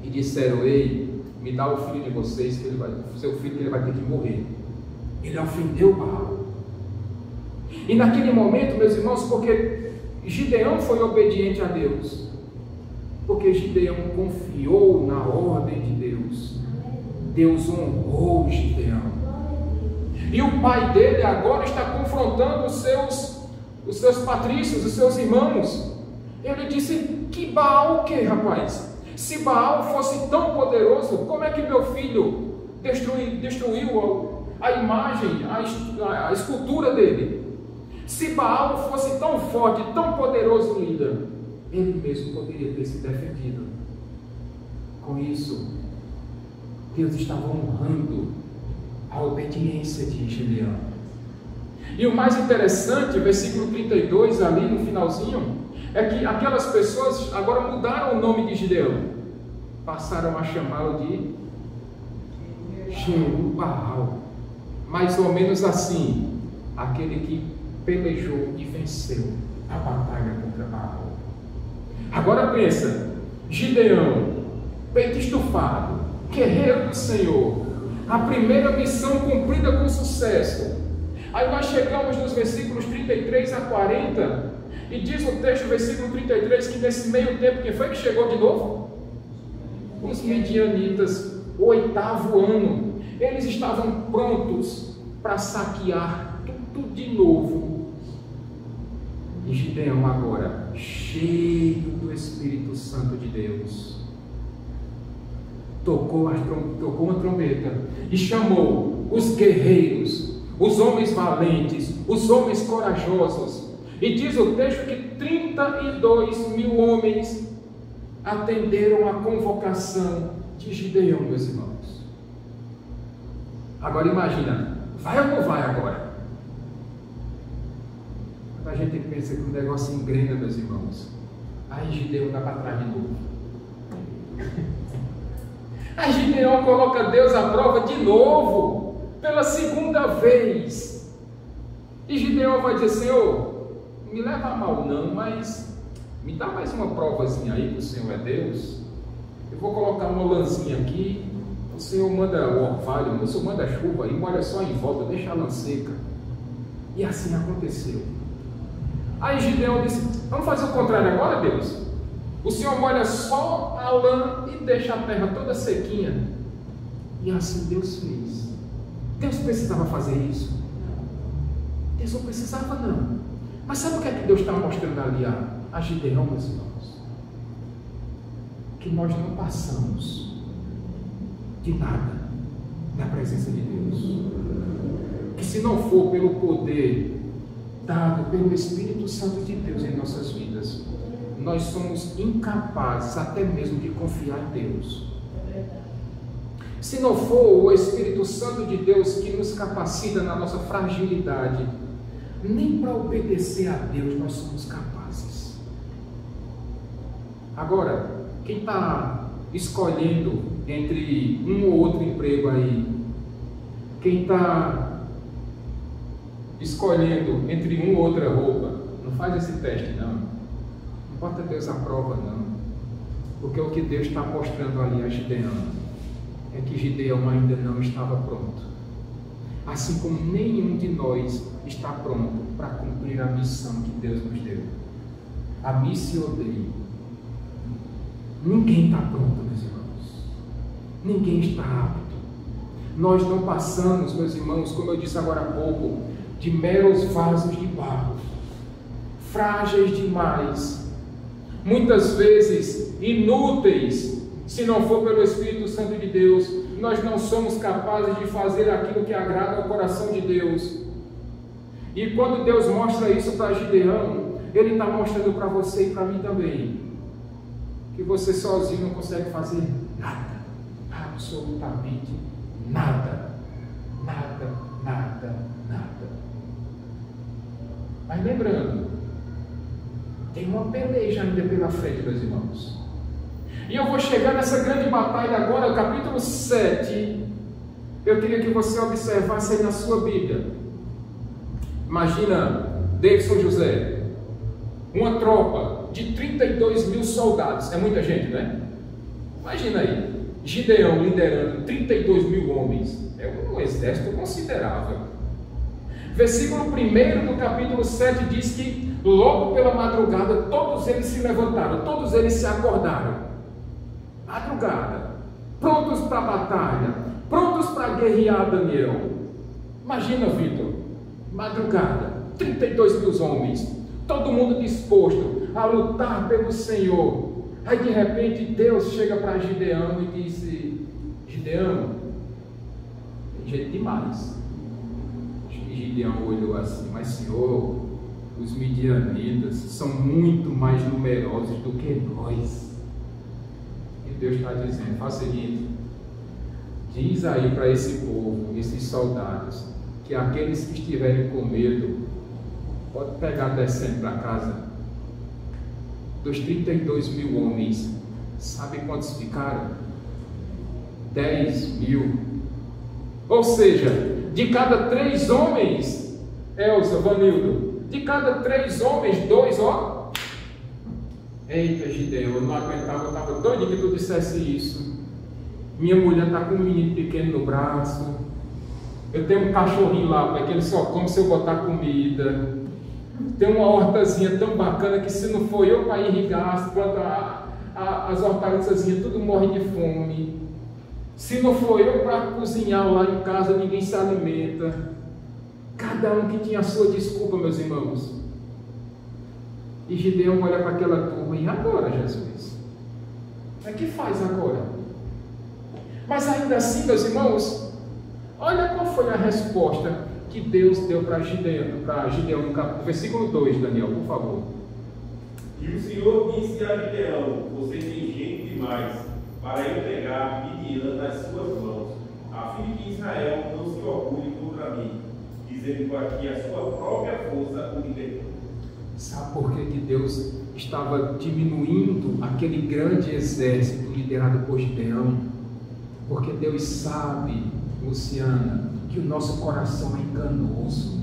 E disseram, ei, me dá o filho de vocês, que seu filho que ele vai ter que morrer. Ele ofendeu Baal. E naquele momento, meus irmãos, porque Gideão foi obediente a Deus, porque Gideão confiou na ordem de Deus, Deus honrou Gideão. E o pai dele agora está confrontando os seus patrícios, os seus irmãos. Ele disse, que Baal o que, rapaz? Se Baal fosse tão poderoso, como é que meu filho destruiu a imagem, a escultura dele? Se Baal fosse tão forte, tão poderoso líder, ele mesmo poderia ter se defendido. Com isso, Deus estava honrando a obediência de Gideão. E o mais interessante, versículo 32, ali no finalzinho, é que aquelas pessoas agora mudaram o nome de Gideão, passaram a chamá-lo de Jerubbaal, mais ou menos assim, aquele que pelejou e venceu a batalha contra Baal. Agora pensa, Gideão, peito estufado, guerreiro do Senhor, a primeira missão cumprida com sucesso. Aí nós chegamos nos versículos 33 a 40, e diz o texto, versículo 33, que nesse meio tempo, quem foi que chegou de novo? Os midianitas, o 8º ano. Eles estavam prontos para saquear tudo de novo. E Gideão agora, cheio do Espírito Santo de Deus, tocou uma trombeta e chamou os guerreiros, os homens valentes, os homens corajosos. E diz o texto que 32.000 homens atenderam a convocação de Gideão, meus irmãos. Agora imagina, vai ou não vai agora? A gente pensa que o negócio engrena, meus irmãos. Aí Gideão dá para trás de novo. Aí Gideão coloca Deus à prova de novo, pela segunda vez. E Gideão vai dizer, Senhor, não me leva a mal não, mas me dá mais uma provazinha aí, que o Senhor é Deus. Eu vou colocar uma lãzinha aqui, o Senhor manda o orvalho, o Senhor manda a chuva e molha só em volta, deixa a lã seca. E assim aconteceu. Aí Gideão disse, vamos fazer o contrário agora, Deus? O Senhor molha só a lã e deixa a terra toda sequinha. E assim Deus fez. Deus precisava fazer isso? Deus não precisava não. Mas sabe o que é que Deus está mostrando ali a Gideão, meus irmãos? Que nós não passamos de nada na presença de Deus. Que se não for pelo poder dado pelo Espírito Santo de Deus em nossas vidas, nós somos incapazes até mesmo de confiar em Deus. Se não for o Espírito Santo de Deus que nos capacita na nossa fragilidade, nem para obedecer a Deus nós somos capazes. Agora, quem está escolhendo entre um ou outro emprego aí, quem está escolhendo entre uma ou outra roupa. Não faz esse teste, não. Não bota Deus à prova, não. Porque o que Deus está mostrando ali a Gideão é que Gideão ainda não estava pronto. Assim como nenhum de nós está pronto para cumprir a missão que Deus nos deu. A missão dele. Ninguém está pronto, meus irmãos. Ninguém está apto. Nós não passamos, meus irmãos, como eu disse agora há pouco, de meros vasos de barro, frágeis demais, muitas vezes inúteis, se não for pelo Espírito Santo de Deus. Nós não somos capazes de fazer aquilo que agrada ao coração de Deus. E quando Deus mostra isso para Gideão, Ele está mostrando para você e para mim também, que você sozinho não consegue fazer nada, absolutamente nada, nada, nada, nada. Mas lembrando, tem uma peleja ainda pela frente, meus irmãos. E eu vou chegar nessa grande batalha agora, o capítulo 7. Eu queria que você observasse aí na sua Bíblia. Imagina Davidson José, uma tropa de 32 mil soldados. É muita gente, né? Imagina aí, Gideão liderando 32 mil homens. É um exército considerável. Versículo 1 do capítulo 7 diz que logo pela madrugada todos eles se levantaram, todos eles se acordaram. Madrugada, prontos para a batalha, prontos para guerrear Daniel. Imagina, Vitor, madrugada, 32 mil homens, todo mundo disposto a lutar pelo Senhor. Aí de repente Deus chega para Gideão e disse: Gideão, tem jeito demais. E Gideão olhou assim: mas Senhor, os midianitas são muito mais numerosos do que nós. Deus está dizendo: faz o seguinte, diz aí para esse povo, esses soldados, que aqueles que estiverem com medo, pode pegar descendo para casa. Dos 32 mil homens, sabe quantos ficaram? 10 mil. Ou seja, de cada 3 homens, Elza, Vanildo, de cada 3 homens, 2, ó. Eita, Gideão, eu não aguentava, eu estava doido que tu dissesse isso. Minha mulher está com um menino pequeno no braço. Eu tenho um cachorrinho lá, pai, que ele só come se eu botar comida. Tem uma hortazinha tão bacana que se não for eu para irrigar, as hortaliçazinhas tudo morrem de fome. Se não for eu para cozinhar lá em casa, ninguém se alimenta. Cada um que tinha a sua desculpa, meus irmãos. E Gideão olha para aquela turma: e agora, Jesus? O que faz agora? Mas ainda assim, meus irmãos, olha qual foi a resposta que Deus deu para Gideão no versículo 2, Daniel, por favor. E o Senhor disse a Gideão: você tem gente demais para eu pegar Midian nas suas mãos, a fim de que Israel não se orgulhe contra mim, dizendo que a sua própria força o libertou. Sabe por que Deus estava diminuindo aquele grande exército liderado por Gideão? Porque Deus sabe, Luciana, que o nosso coração é enganoso.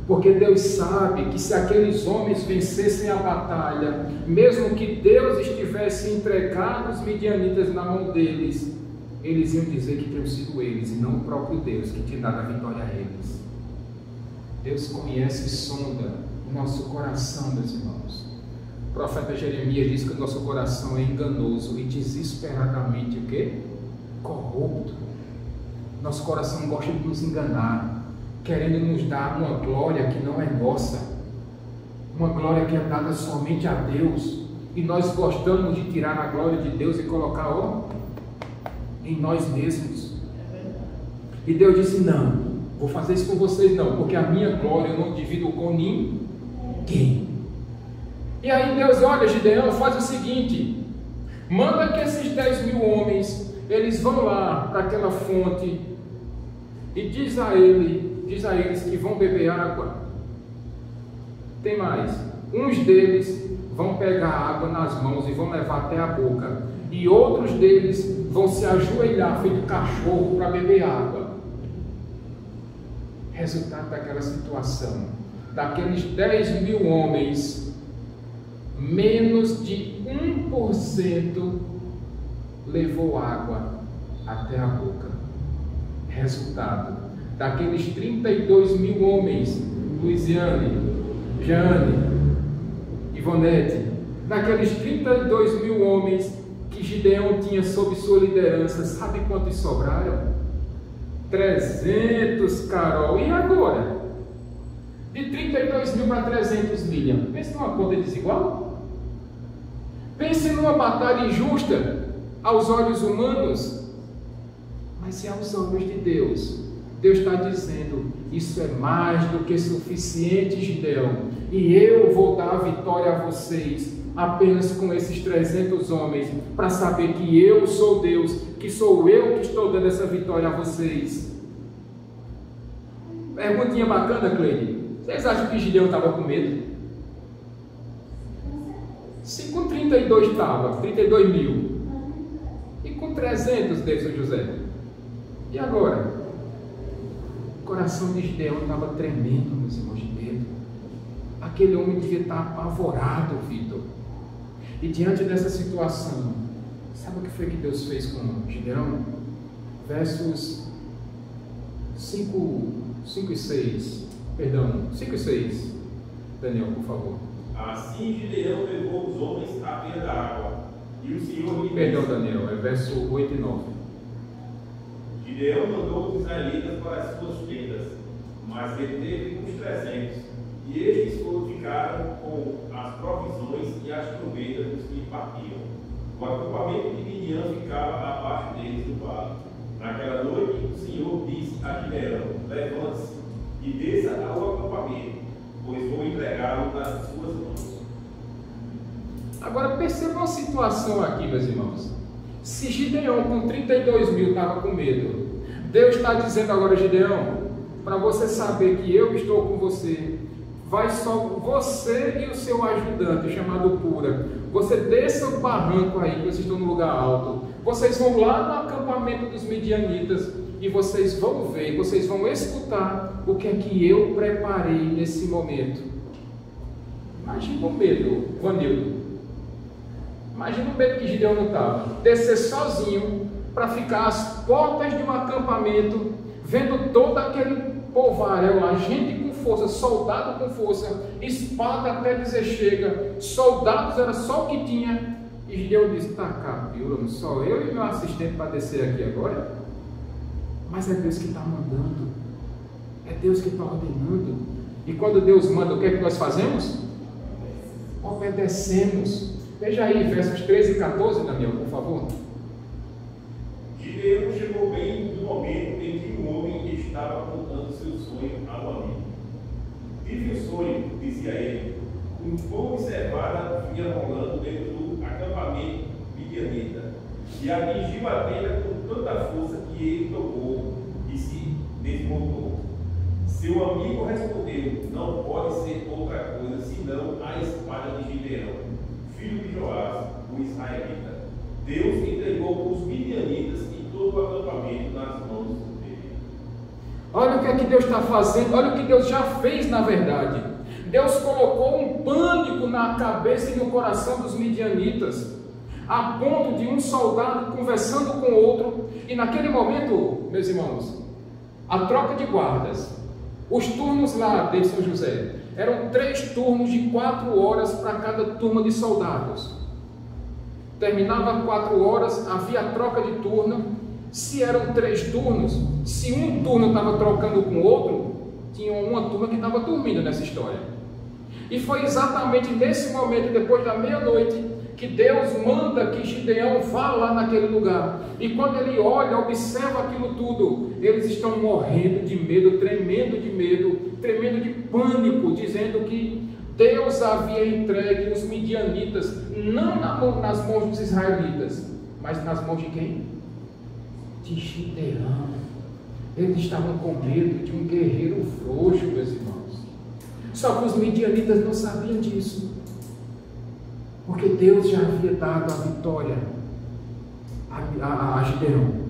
Porque Deus sabe que se aqueles homens vencessem a batalha, mesmo que Deus estivesse entregado os midianitas na mão deles, eles iam dizer que tinham sido eles e não o próprio Deus que tinha dado a vitória a eles. Deus conhece e sonda o nosso coração, meus irmãos. O profeta Jeremias diz que o nosso coração é enganoso e desesperadamente o quê? Corrupto. Nosso coração gosta de nos enganar, querendo nos dar uma glória que não é nossa, uma glória que é dada somente a Deus, e nós gostamos de tirar a glória de Deus e colocar em nós mesmos. E Deus disse: não, vou fazer isso com vocês não, porque a minha glória eu não divido com ninguém. E aí Deus olha, Gideão, faz o seguinte: manda que esses 10 mil homens, eles vão lá para aquela fonte e diz a eles que vão beber água. Tem mais, uns deles vão pegar água nas mãos e vão levar até a boca, e outros deles vão se ajoelhar feito cachorro para beber água. Resultado daquela situação, daqueles 10.000 homens, menos de 1% levou água até a boca. Resultado, daqueles 32.000 homens, Luiziane, Jane, Ivonete, daqueles 32.000 homens que Gideão tinha sob sua liderança, sabe quantos sobraram? 300, Carol. E agora? De 32.000 para 300, Miriam. Pense numa conta desigual. Pense numa batalha injusta aos olhos humanos. Mas se aos olhos de Deus, Deus está dizendo: isso é mais do que suficiente, Gideão. E eu vou dar a vitória a vocês, apenas com esses 300 homens, para saber que eu sou Deus, que sou eu que estou dando essa vitória a vocês. Perguntinha bacana, Cleide. Vocês acham que Gideão estava com medo? Se com 32 estava, 32.000, e com 300, Davidson José, e agora? O coração de Gideão estava tremendo, meus irmãos, de medo. Aquele homem devia estar apavorado, Vitor. E diante dessa situação, sabe o que foi que Deus fez com Gideão? Versos 5 e 6. Perdão, 5 e 6. Daniel, por favor. Assim Gideão levou os homens à beira da água, e o Senhor lhe Perdão, disse... Daniel, é verso 8 e 9. Gideão mandou os israelitas para as suas tendas, mas ele teve uns 300, e estes ficaram com as provisões e as trombetas dos que partiam. O acampamento de Midian ficava abaixo deles no vale. Naquela noite o Senhor disse a Gideão: levante-se e desça ao acampamento, pois vou entregá-lo nas suas mãos. Agora perceba uma situação aqui, meus irmãos. Se Gideão com 32.000 estava com medo, Deus está dizendo agora: Gideão, para você saber que eu estou com você, vai só você e o seu ajudante, chamado Pura. Você desça o barranco aí, que vocês estão no lugar alto. Vocês vão lá no acampamento dos midianitas e vocês vão ver, vocês vão escutar o que é que eu preparei nesse momento. Imagina o medo, Vanildo. Imagina o medo que Gideão não estava. Descer sozinho para ficar às portas de um acampamento, vendo todo aquele povoaréu lá, gente com força, soldado com força, espada até dizer chega, soldados era só o que tinha. E Gideão disse: tá cá, pior, só eu e meu assistente para descer aqui agora. Mas é Deus que está mandando, é Deus que está ordenando. E quando Deus manda, o que é que nós fazemos? Obedecemos. Veja aí, versos 13 e 14, Daniel, por favor. Gideão chegou bem no momento em que o homem estava contando seu sonho ao amigo. Tive um sonho, dizia ele, um fogo e cevada vinha rolando dentro do acampamento midianita, e atingiu a tenda com tanta força que ele tocou e se desmontou. Seu amigo respondeu: não pode ser outra coisa senão a espada de Gideão, filho de Joás, o israelita. Deus entregou os midianitas e todo o acampamento nas mãos dele. Olha o que é que Deus está fazendo, olha o que Deus já fez na verdade. Deus colocou um pânico na cabeça e no coração dos midianitas, a ponto de um soldado conversando com outro, e naquele momento, meus irmãos, a troca de guardas, os turnos lá de São José, eram 3 turnos de 4 horas para cada turma de soldados. Terminava 4 horas, havia a troca de turno. Se eram 3 turnos, se um turno estava trocando com o outro, tinha uma turma que estava dormindo nessa história. E foi exatamente nesse momento, depois da meia-noite, que Deus manda que Gideão vá lá naquele lugar. E quando ele olha, observa aquilo tudo, eles estão morrendo de medo, tremendo de pânico, dizendo que Deus havia entregue os midianitas, não nas mãos dos israelitas, mas nas mãos de quem? De Gideão. Eles estavam com medo de um guerreiro frouxo, meus irmãos. Só que os midianitas não sabiam disso, porque Deus já havia dado a vitória a Gideão.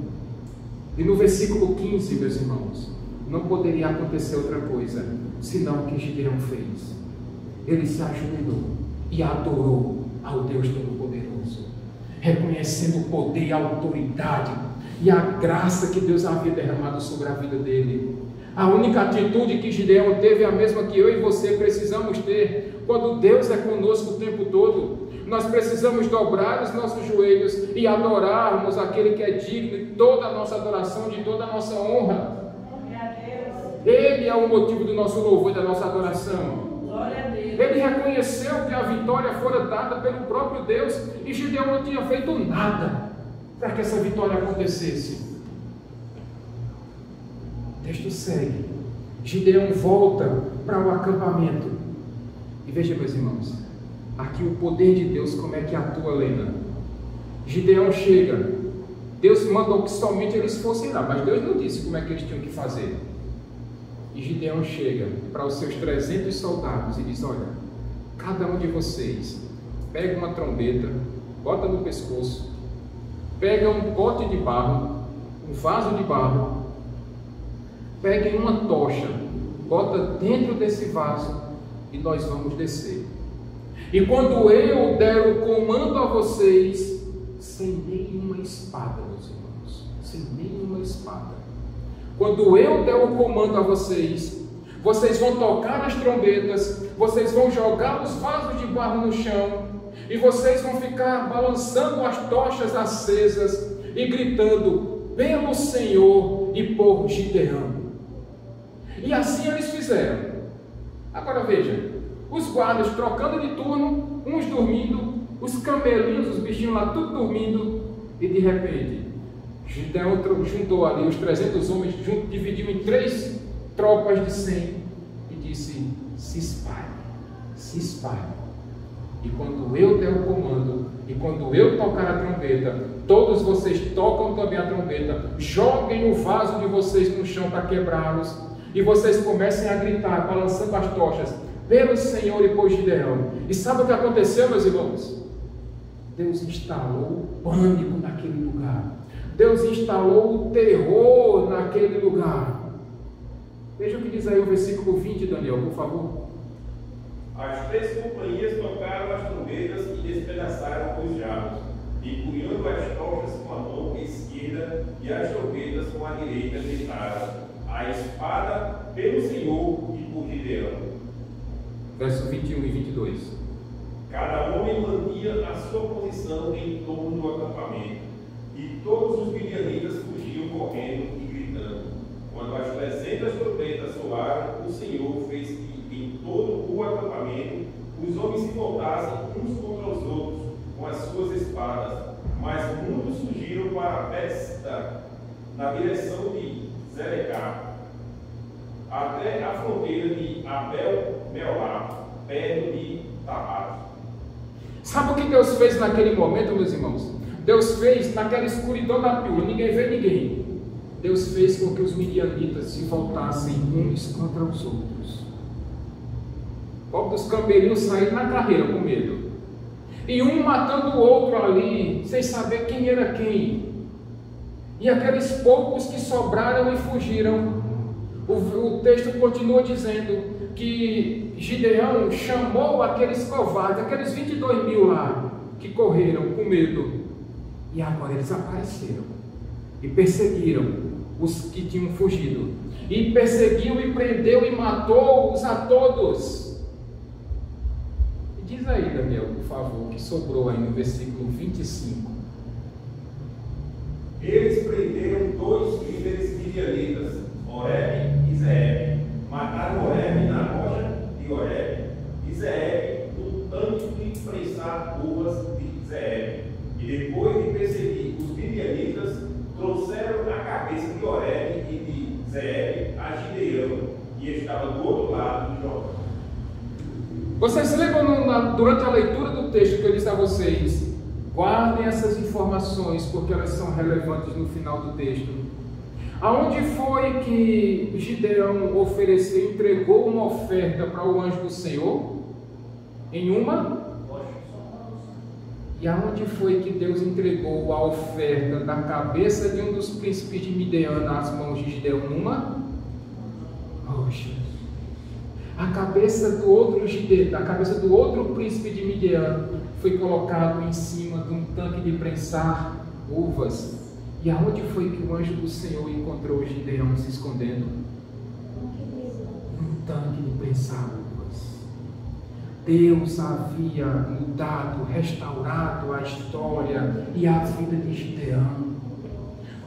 E no versículo 15, meus irmãos, não poderia acontecer outra coisa, senão o que Gideão fez. Ele se ajoelhou e adorou ao Deus Todo-Poderoso, reconhecendo o poder e a autoridade e a graça que Deus havia derramado sobre a vida dele. A única atitude que Gideão teve é a mesma que eu e você precisamos ter quando Deus é conosco o tempo todo. Nós precisamos dobrar os nossos joelhos e adorarmos aquele que é digno de toda a nossa adoração, de toda a nossa honra. Ele é o motivo do nosso louvor e da nossa adoração. Ele reconheceu que a vitória fora dada pelo próprio Deus e Gideão não tinha feito nada para que essa vitória acontecesse. O texto segue. Gideão volta para o acampamento. E veja, meus irmãos, aqui o poder de Deus, como é que atua, Lena. Gideão chega. Deus mandou que somente eles fossem lá, mas Deus não disse como é que eles tinham que fazer. E Gideão chega para os seus 300 soldados e diz: olha, cada um de vocês pega uma trombeta, bota no pescoço, pega um pote de barro, um vaso de barro, peguem uma tocha, bota dentro desse vaso e nós vamos descer. E quando eu der o comando a vocês, sem nenhuma espada, meus irmãos, sem nenhuma espada, quando eu der o comando a vocês, vocês vão tocar as trombetas, vocês vão jogar os vasos de barro no chão, e vocês vão ficar balançando as tochas acesas e gritando: pelo Senhor e por Gideão. E assim eles fizeram. Agora veja, os guardas trocando de turno, uns dormindo, os camelinhos, os bichinhos lá tudo dormindo, e de repente Gideão juntou ali os 300 homens, dividiu em 3 tropas de 100 e disse: se espalhe, se espalhe. E quando eu der o comando, e quando eu tocar a trombeta, todos vocês tocam também a trombeta, joguem o vaso de vocês no chão para quebrá-los, e vocês comecem a gritar, balançando as tochas: pelo Senhor e por Gideão. E sabe o que aconteceu, meus irmãos? Deus instalou o pânico naquele lugar. Deus instalou o terror naquele lugar. Veja o que diz aí o versículo 20, Daniel, por favor. As 3 companhias tocaram as trombetas e despedaçaram os jarros, empunhando as tochas com a mão esquerda e as trombetas com a direita, gritaram: a espada pelo Senhor e por Gideão. Verso 21 e 22. Cada homem mantinha a sua posição em torno do acampamento, e todos os midianitas fugiam correndo e gritando. Quando as 300 trombetas soaram, o Senhor fez que em todo o acampamento os homens se voltassem uns contra os outros com as suas espadas, mas muitos fugiram para Besta, na direção de Zelecá, até a fronteira de Abel-Meolá, perto de Tabate. Sabe o que Deus fez naquele momento, meus irmãos? Deus fez naquela escuridão da piura, ninguém vê ninguém. Deus fez com que os midianitas se voltassem uns contra os outros. O povo dos camelinhos saíram na carreira com medo. E um matando o outro ali, sem saber quem era quem. E aqueles poucos que sobraram e fugiram. O texto continua dizendo que Gideão chamou aqueles covardes, aqueles 22 mil lá, que correram com medo. E agora eles apareceram e perseguiram os que tinham fugido, e perseguiu e prendeu e matou-os a todos. E diz aí, Daniel, por favor, que sobrou aí no versículo 25. Eles prenderam 2 líderes midianitas, Oreb e Zeeb. Mataram Oreb na rocha de Oreb e Zeeb no tanque de prensar uvas de Zeeb. E depois de perseguir os midianitas, trouxeram a cabeça de Oreb e de Zeeb a Gideão, que estava do outro lado do Jordão. Vocês lembram durante a leitura do texto que eu disse a vocês: guardem essas informações porque elas são relevantes no final do texto. Aonde foi que Gideão ofereceu, entregou uma oferta para o anjo do Senhor? Em uma? E aonde foi que Deus entregou a oferta da cabeça de um dos príncipes de Midian nas mãos de Gideão? Numa? rocha. A cabeça do outro príncipe de Midian foi colocado em cima de um tanque de prensar uvas. E aonde foi que o anjo do Senhor encontrou Gideão se escondendo? Num tanque de prensar uvas. Deus havia mudado, restaurado a história e a vida de Gideão.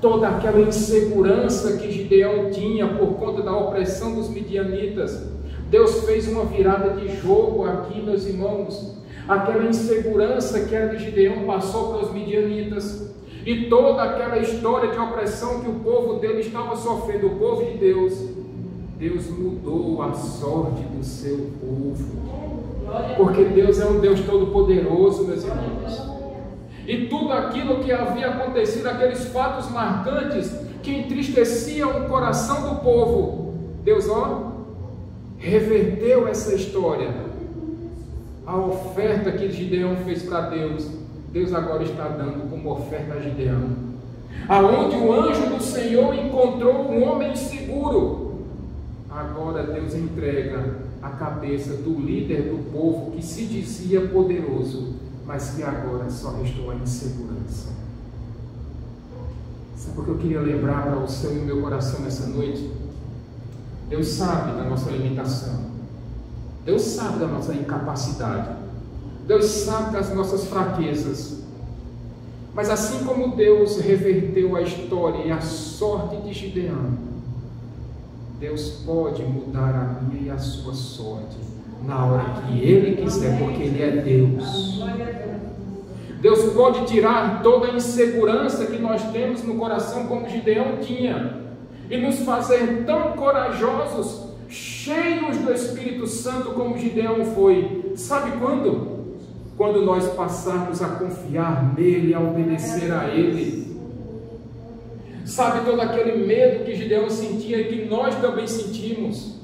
Toda aquela insegurança que Gideão tinha por conta da opressão dos midianitas, Deus fez uma virada de jogo aqui, meus irmãos. Aquela insegurança que era de Gideão passou para os midianitas. E toda aquela história de opressão que o povo dele estava sofrendo, o povo de Deus, Deus mudou a sorte do seu povo. Porque Deus é um Deus todo-poderoso, meus irmãos. E tudo aquilo que havia acontecido, aqueles fatos marcantes que entristeciam o coração do povo, Deus, reverteu essa história. A oferta que Gideão fez para Deus, Deus agora está dando como oferta a Gideão. Aonde o anjo do Senhor encontrou um homem inseguro, agora Deus entrega a cabeça do líder do povo que se dizia poderoso, mas que agora só restou a insegurança. Sabe por que eu queria lembrar para o seu e o meu coração nessa noite? Deus sabe da nossa limitação. Deus sabe da nossa incapacidade. Deus sabe das nossas fraquezas. Mas assim como Deus reverteu a história e a sorte de Gideão, Deus pode mudar a minha e a sua sorte na hora que Ele quiser, porque Ele é Deus. Deus pode tirar toda a insegurança que nós temos no coração, como Gideão tinha, e nos fazer tão corajosos, cheios do Espírito Santo, como Gideão foi. Sabe quando? Quando nós passarmos a confiar nele, a obedecer a Ele. Sabe todo aquele medo que Gideão sentia e que nós também sentimos?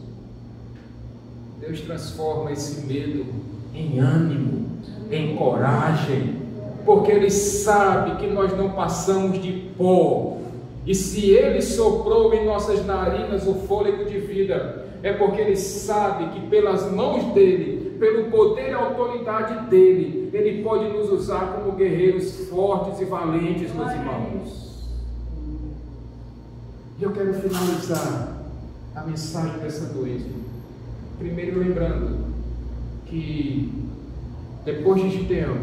Deus transforma esse medo em ânimo, em coragem, porque Ele sabe que nós não passamos de pó. E se Ele soprou em nossas narinas o fôlego de vida, é porque Ele sabe que pelas mãos dEle, pelo poder e autoridade dEle, Ele pode nos usar como guerreiros fortes e valentes, meus irmãos. E eu quero finalizar a mensagem dessa noite, primeiro lembrando que depois de Gideão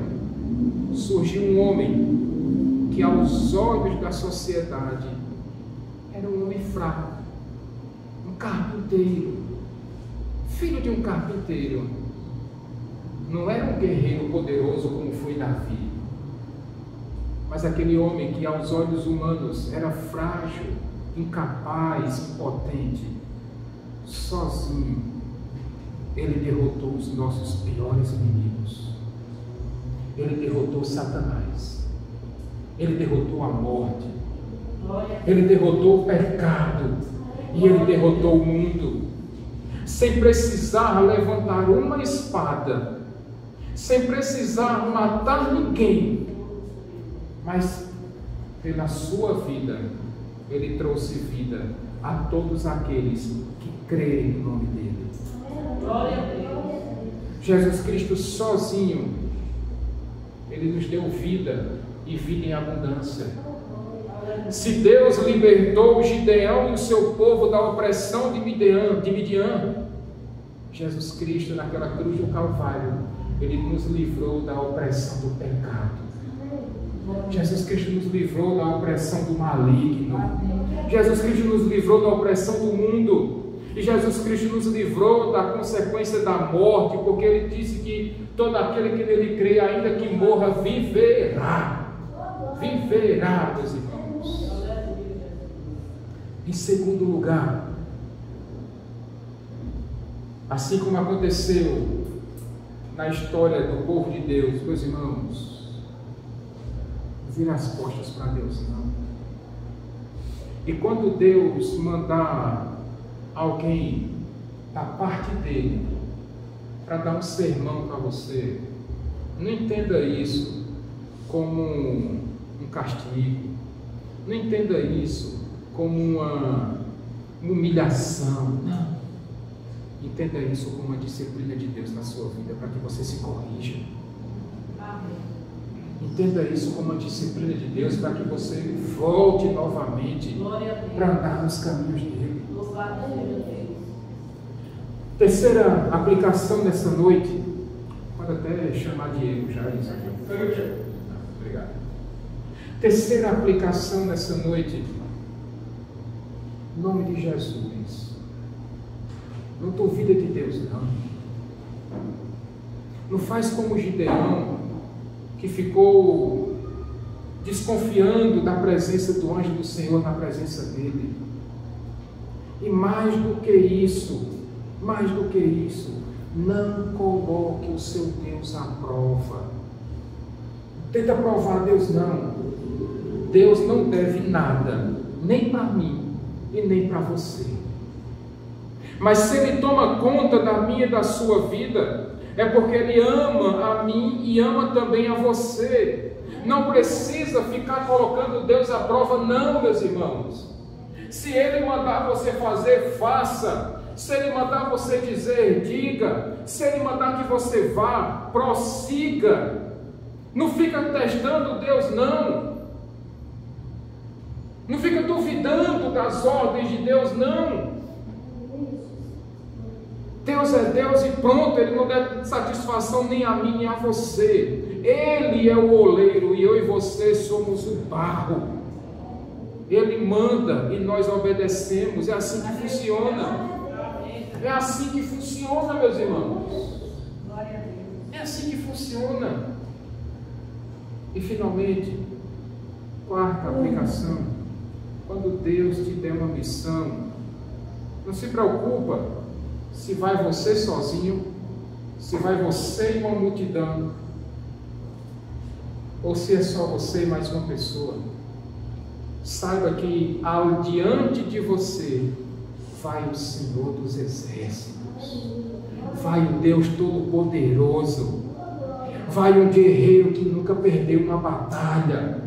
surgiu um homem que aos olhos da sociedade era um homem fraco, um carpinteiro, filho de um carpinteiro. Não era um guerreiro poderoso como foi Davi, mas aquele homem que aos olhos humanos era frágil, incapaz, impotente, sozinho, ele derrotou os nossos piores inimigos. Ele derrotou Satanás, ele derrotou a morte, ele derrotou o pecado e ele derrotou o mundo, sem precisar levantar uma espada, sem precisar matar ninguém, mas pela sua vida Ele trouxe vida a todos aqueles que crerem no nome dEle. Glória a Deus. Jesus Cristo sozinho, Ele nos deu vida e vida em abundância. Se Deus libertou Gideão e o seu povo da opressão de Midian, Jesus Cristo naquela cruz do Calvário, Ele nos livrou da opressão do pecado. Jesus Cristo nos livrou da opressão do maligno. Jesus Cristo nos livrou da opressão do mundo. E Jesus Cristo nos livrou da consequência da morte, porque Ele disse que todo aquele que nele crê, ainda que morra, viverá. Viverá, meus irmãos. Em segundo lugar, assim como aconteceu na história do povo de Deus, meus irmãos, vira as costas para Deus, não. E quando Deus mandar alguém da parte dele para dar um sermão para você, não entenda isso como um castigo, não entenda isso como uma humilhação, não. Entenda isso como uma disciplina de Deus na sua vida, para que você se corrija. Amém. Entenda isso como uma disciplina de Deus, para que você volte novamente Glória a Deus. para andar nos caminhos dele. Louvado seja Deus. Terceira aplicação nessa noite, pode até chamar Diego já, isso aqui. Obrigado. Terceira aplicação nessa noite, em nome de Jesus. Não duvida de Deus, não. Não faz como Gideão, que ficou desconfiando da presença do anjo do Senhor na presença dele. E mais do que isso, não coloque o seu Deus à prova. Tenta provar Deus, não. Deus não deve nada, nem para mim e nem para você. Mas se Ele toma conta da minha e da sua vida, é porque Ele ama a mim e ama também a você. Não precisa ficar colocando Deus à prova, não, meus irmãos. Se Ele mandar você fazer, faça. Se Ele mandar você dizer, diga. Se Ele mandar que você vá, prossiga. Não fica testando Deus, não. Não fica duvidando das ordens de Deus, não. Deus é Deus e pronto, Ele não dá satisfação nem a mim nem a você. Ele é o oleiro e eu e você somos o barro. Ele manda e nós obedecemos. É assim que funciona. É assim que funciona, meus irmãos. É assim que funciona. E finalmente, quarta aplicação. Quando Deus te der uma missão, não se preocupa se vai você sozinho, se vai você e uma multidão, ou se é só você e mais uma pessoa. Saiba que ao diante de você vai o Senhor dos Exércitos, vai o Deus Todo-Poderoso, vai um guerreiro que nunca perdeu uma batalha,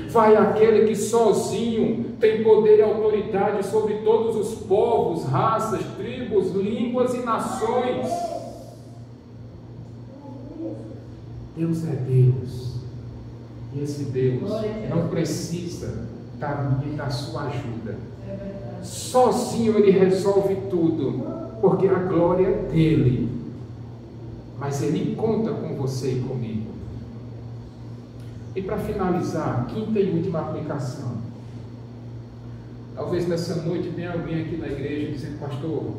vai aquele que sozinho tem poder e autoridade sobre todos os povos, raças, tribos, línguas e nações. Deus é Deus. E esse Deus não precisa da minha e da sua ajuda. Sozinho Ele resolve tudo, porque a glória é dele. Mas Ele conta com você e comigo. E para finalizar, quinta e última aplicação. Talvez nessa noite tenha alguém aqui na igreja dizendo, pastor,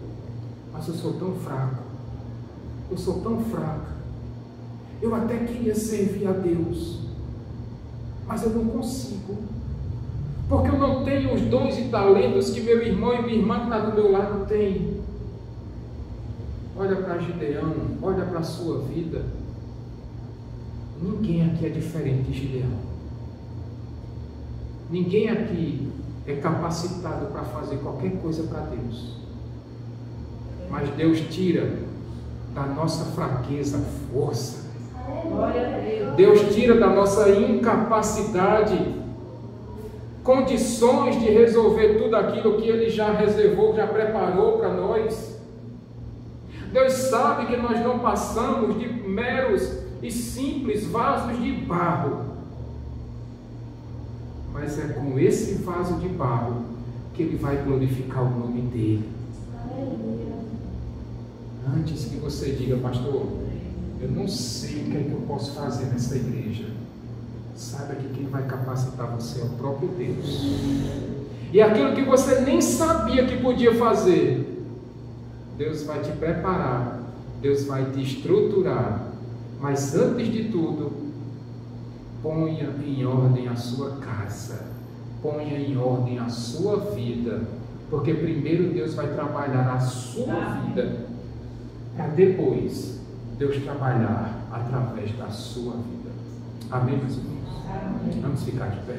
mas eu sou tão fraco. Eu sou tão fraca. Eu até queria servir a Deus, mas eu não consigo. Porque eu não tenho os dons e talentos que meu irmão e minha irmã que está do meu lado têm. Olha para Gideão, olha para a sua vida. Ninguém aqui é diferente de Gideão. Ninguém aqui é capacitado para fazer qualquer coisa para Deus. Mas Deus tira da nossa fraqueza força. Deus tira da nossa incapacidade condições de resolver tudo aquilo que Ele já reservou, já preparou para nós. Deus sabe que nós não passamos de meros e simples vasos de barro, mas é com esse vaso de barro que Ele vai glorificar o nome dEle. Antes que você diga, pastor, eu não sei o que é que eu posso fazer nessa igreja, saiba que quem vai capacitar você é o próprio Deus. E aquilo que você nem sabia que podia fazer, Deus vai te preparar, Deus vai te estruturar. Mas antes de tudo, ponha em ordem a sua casa, ponha em ordem a sua vida, porque primeiro Deus vai trabalhar a sua vida, para depois Deus trabalhar através da sua vida. Amém, meus irmãos? Vamos ficar de pé.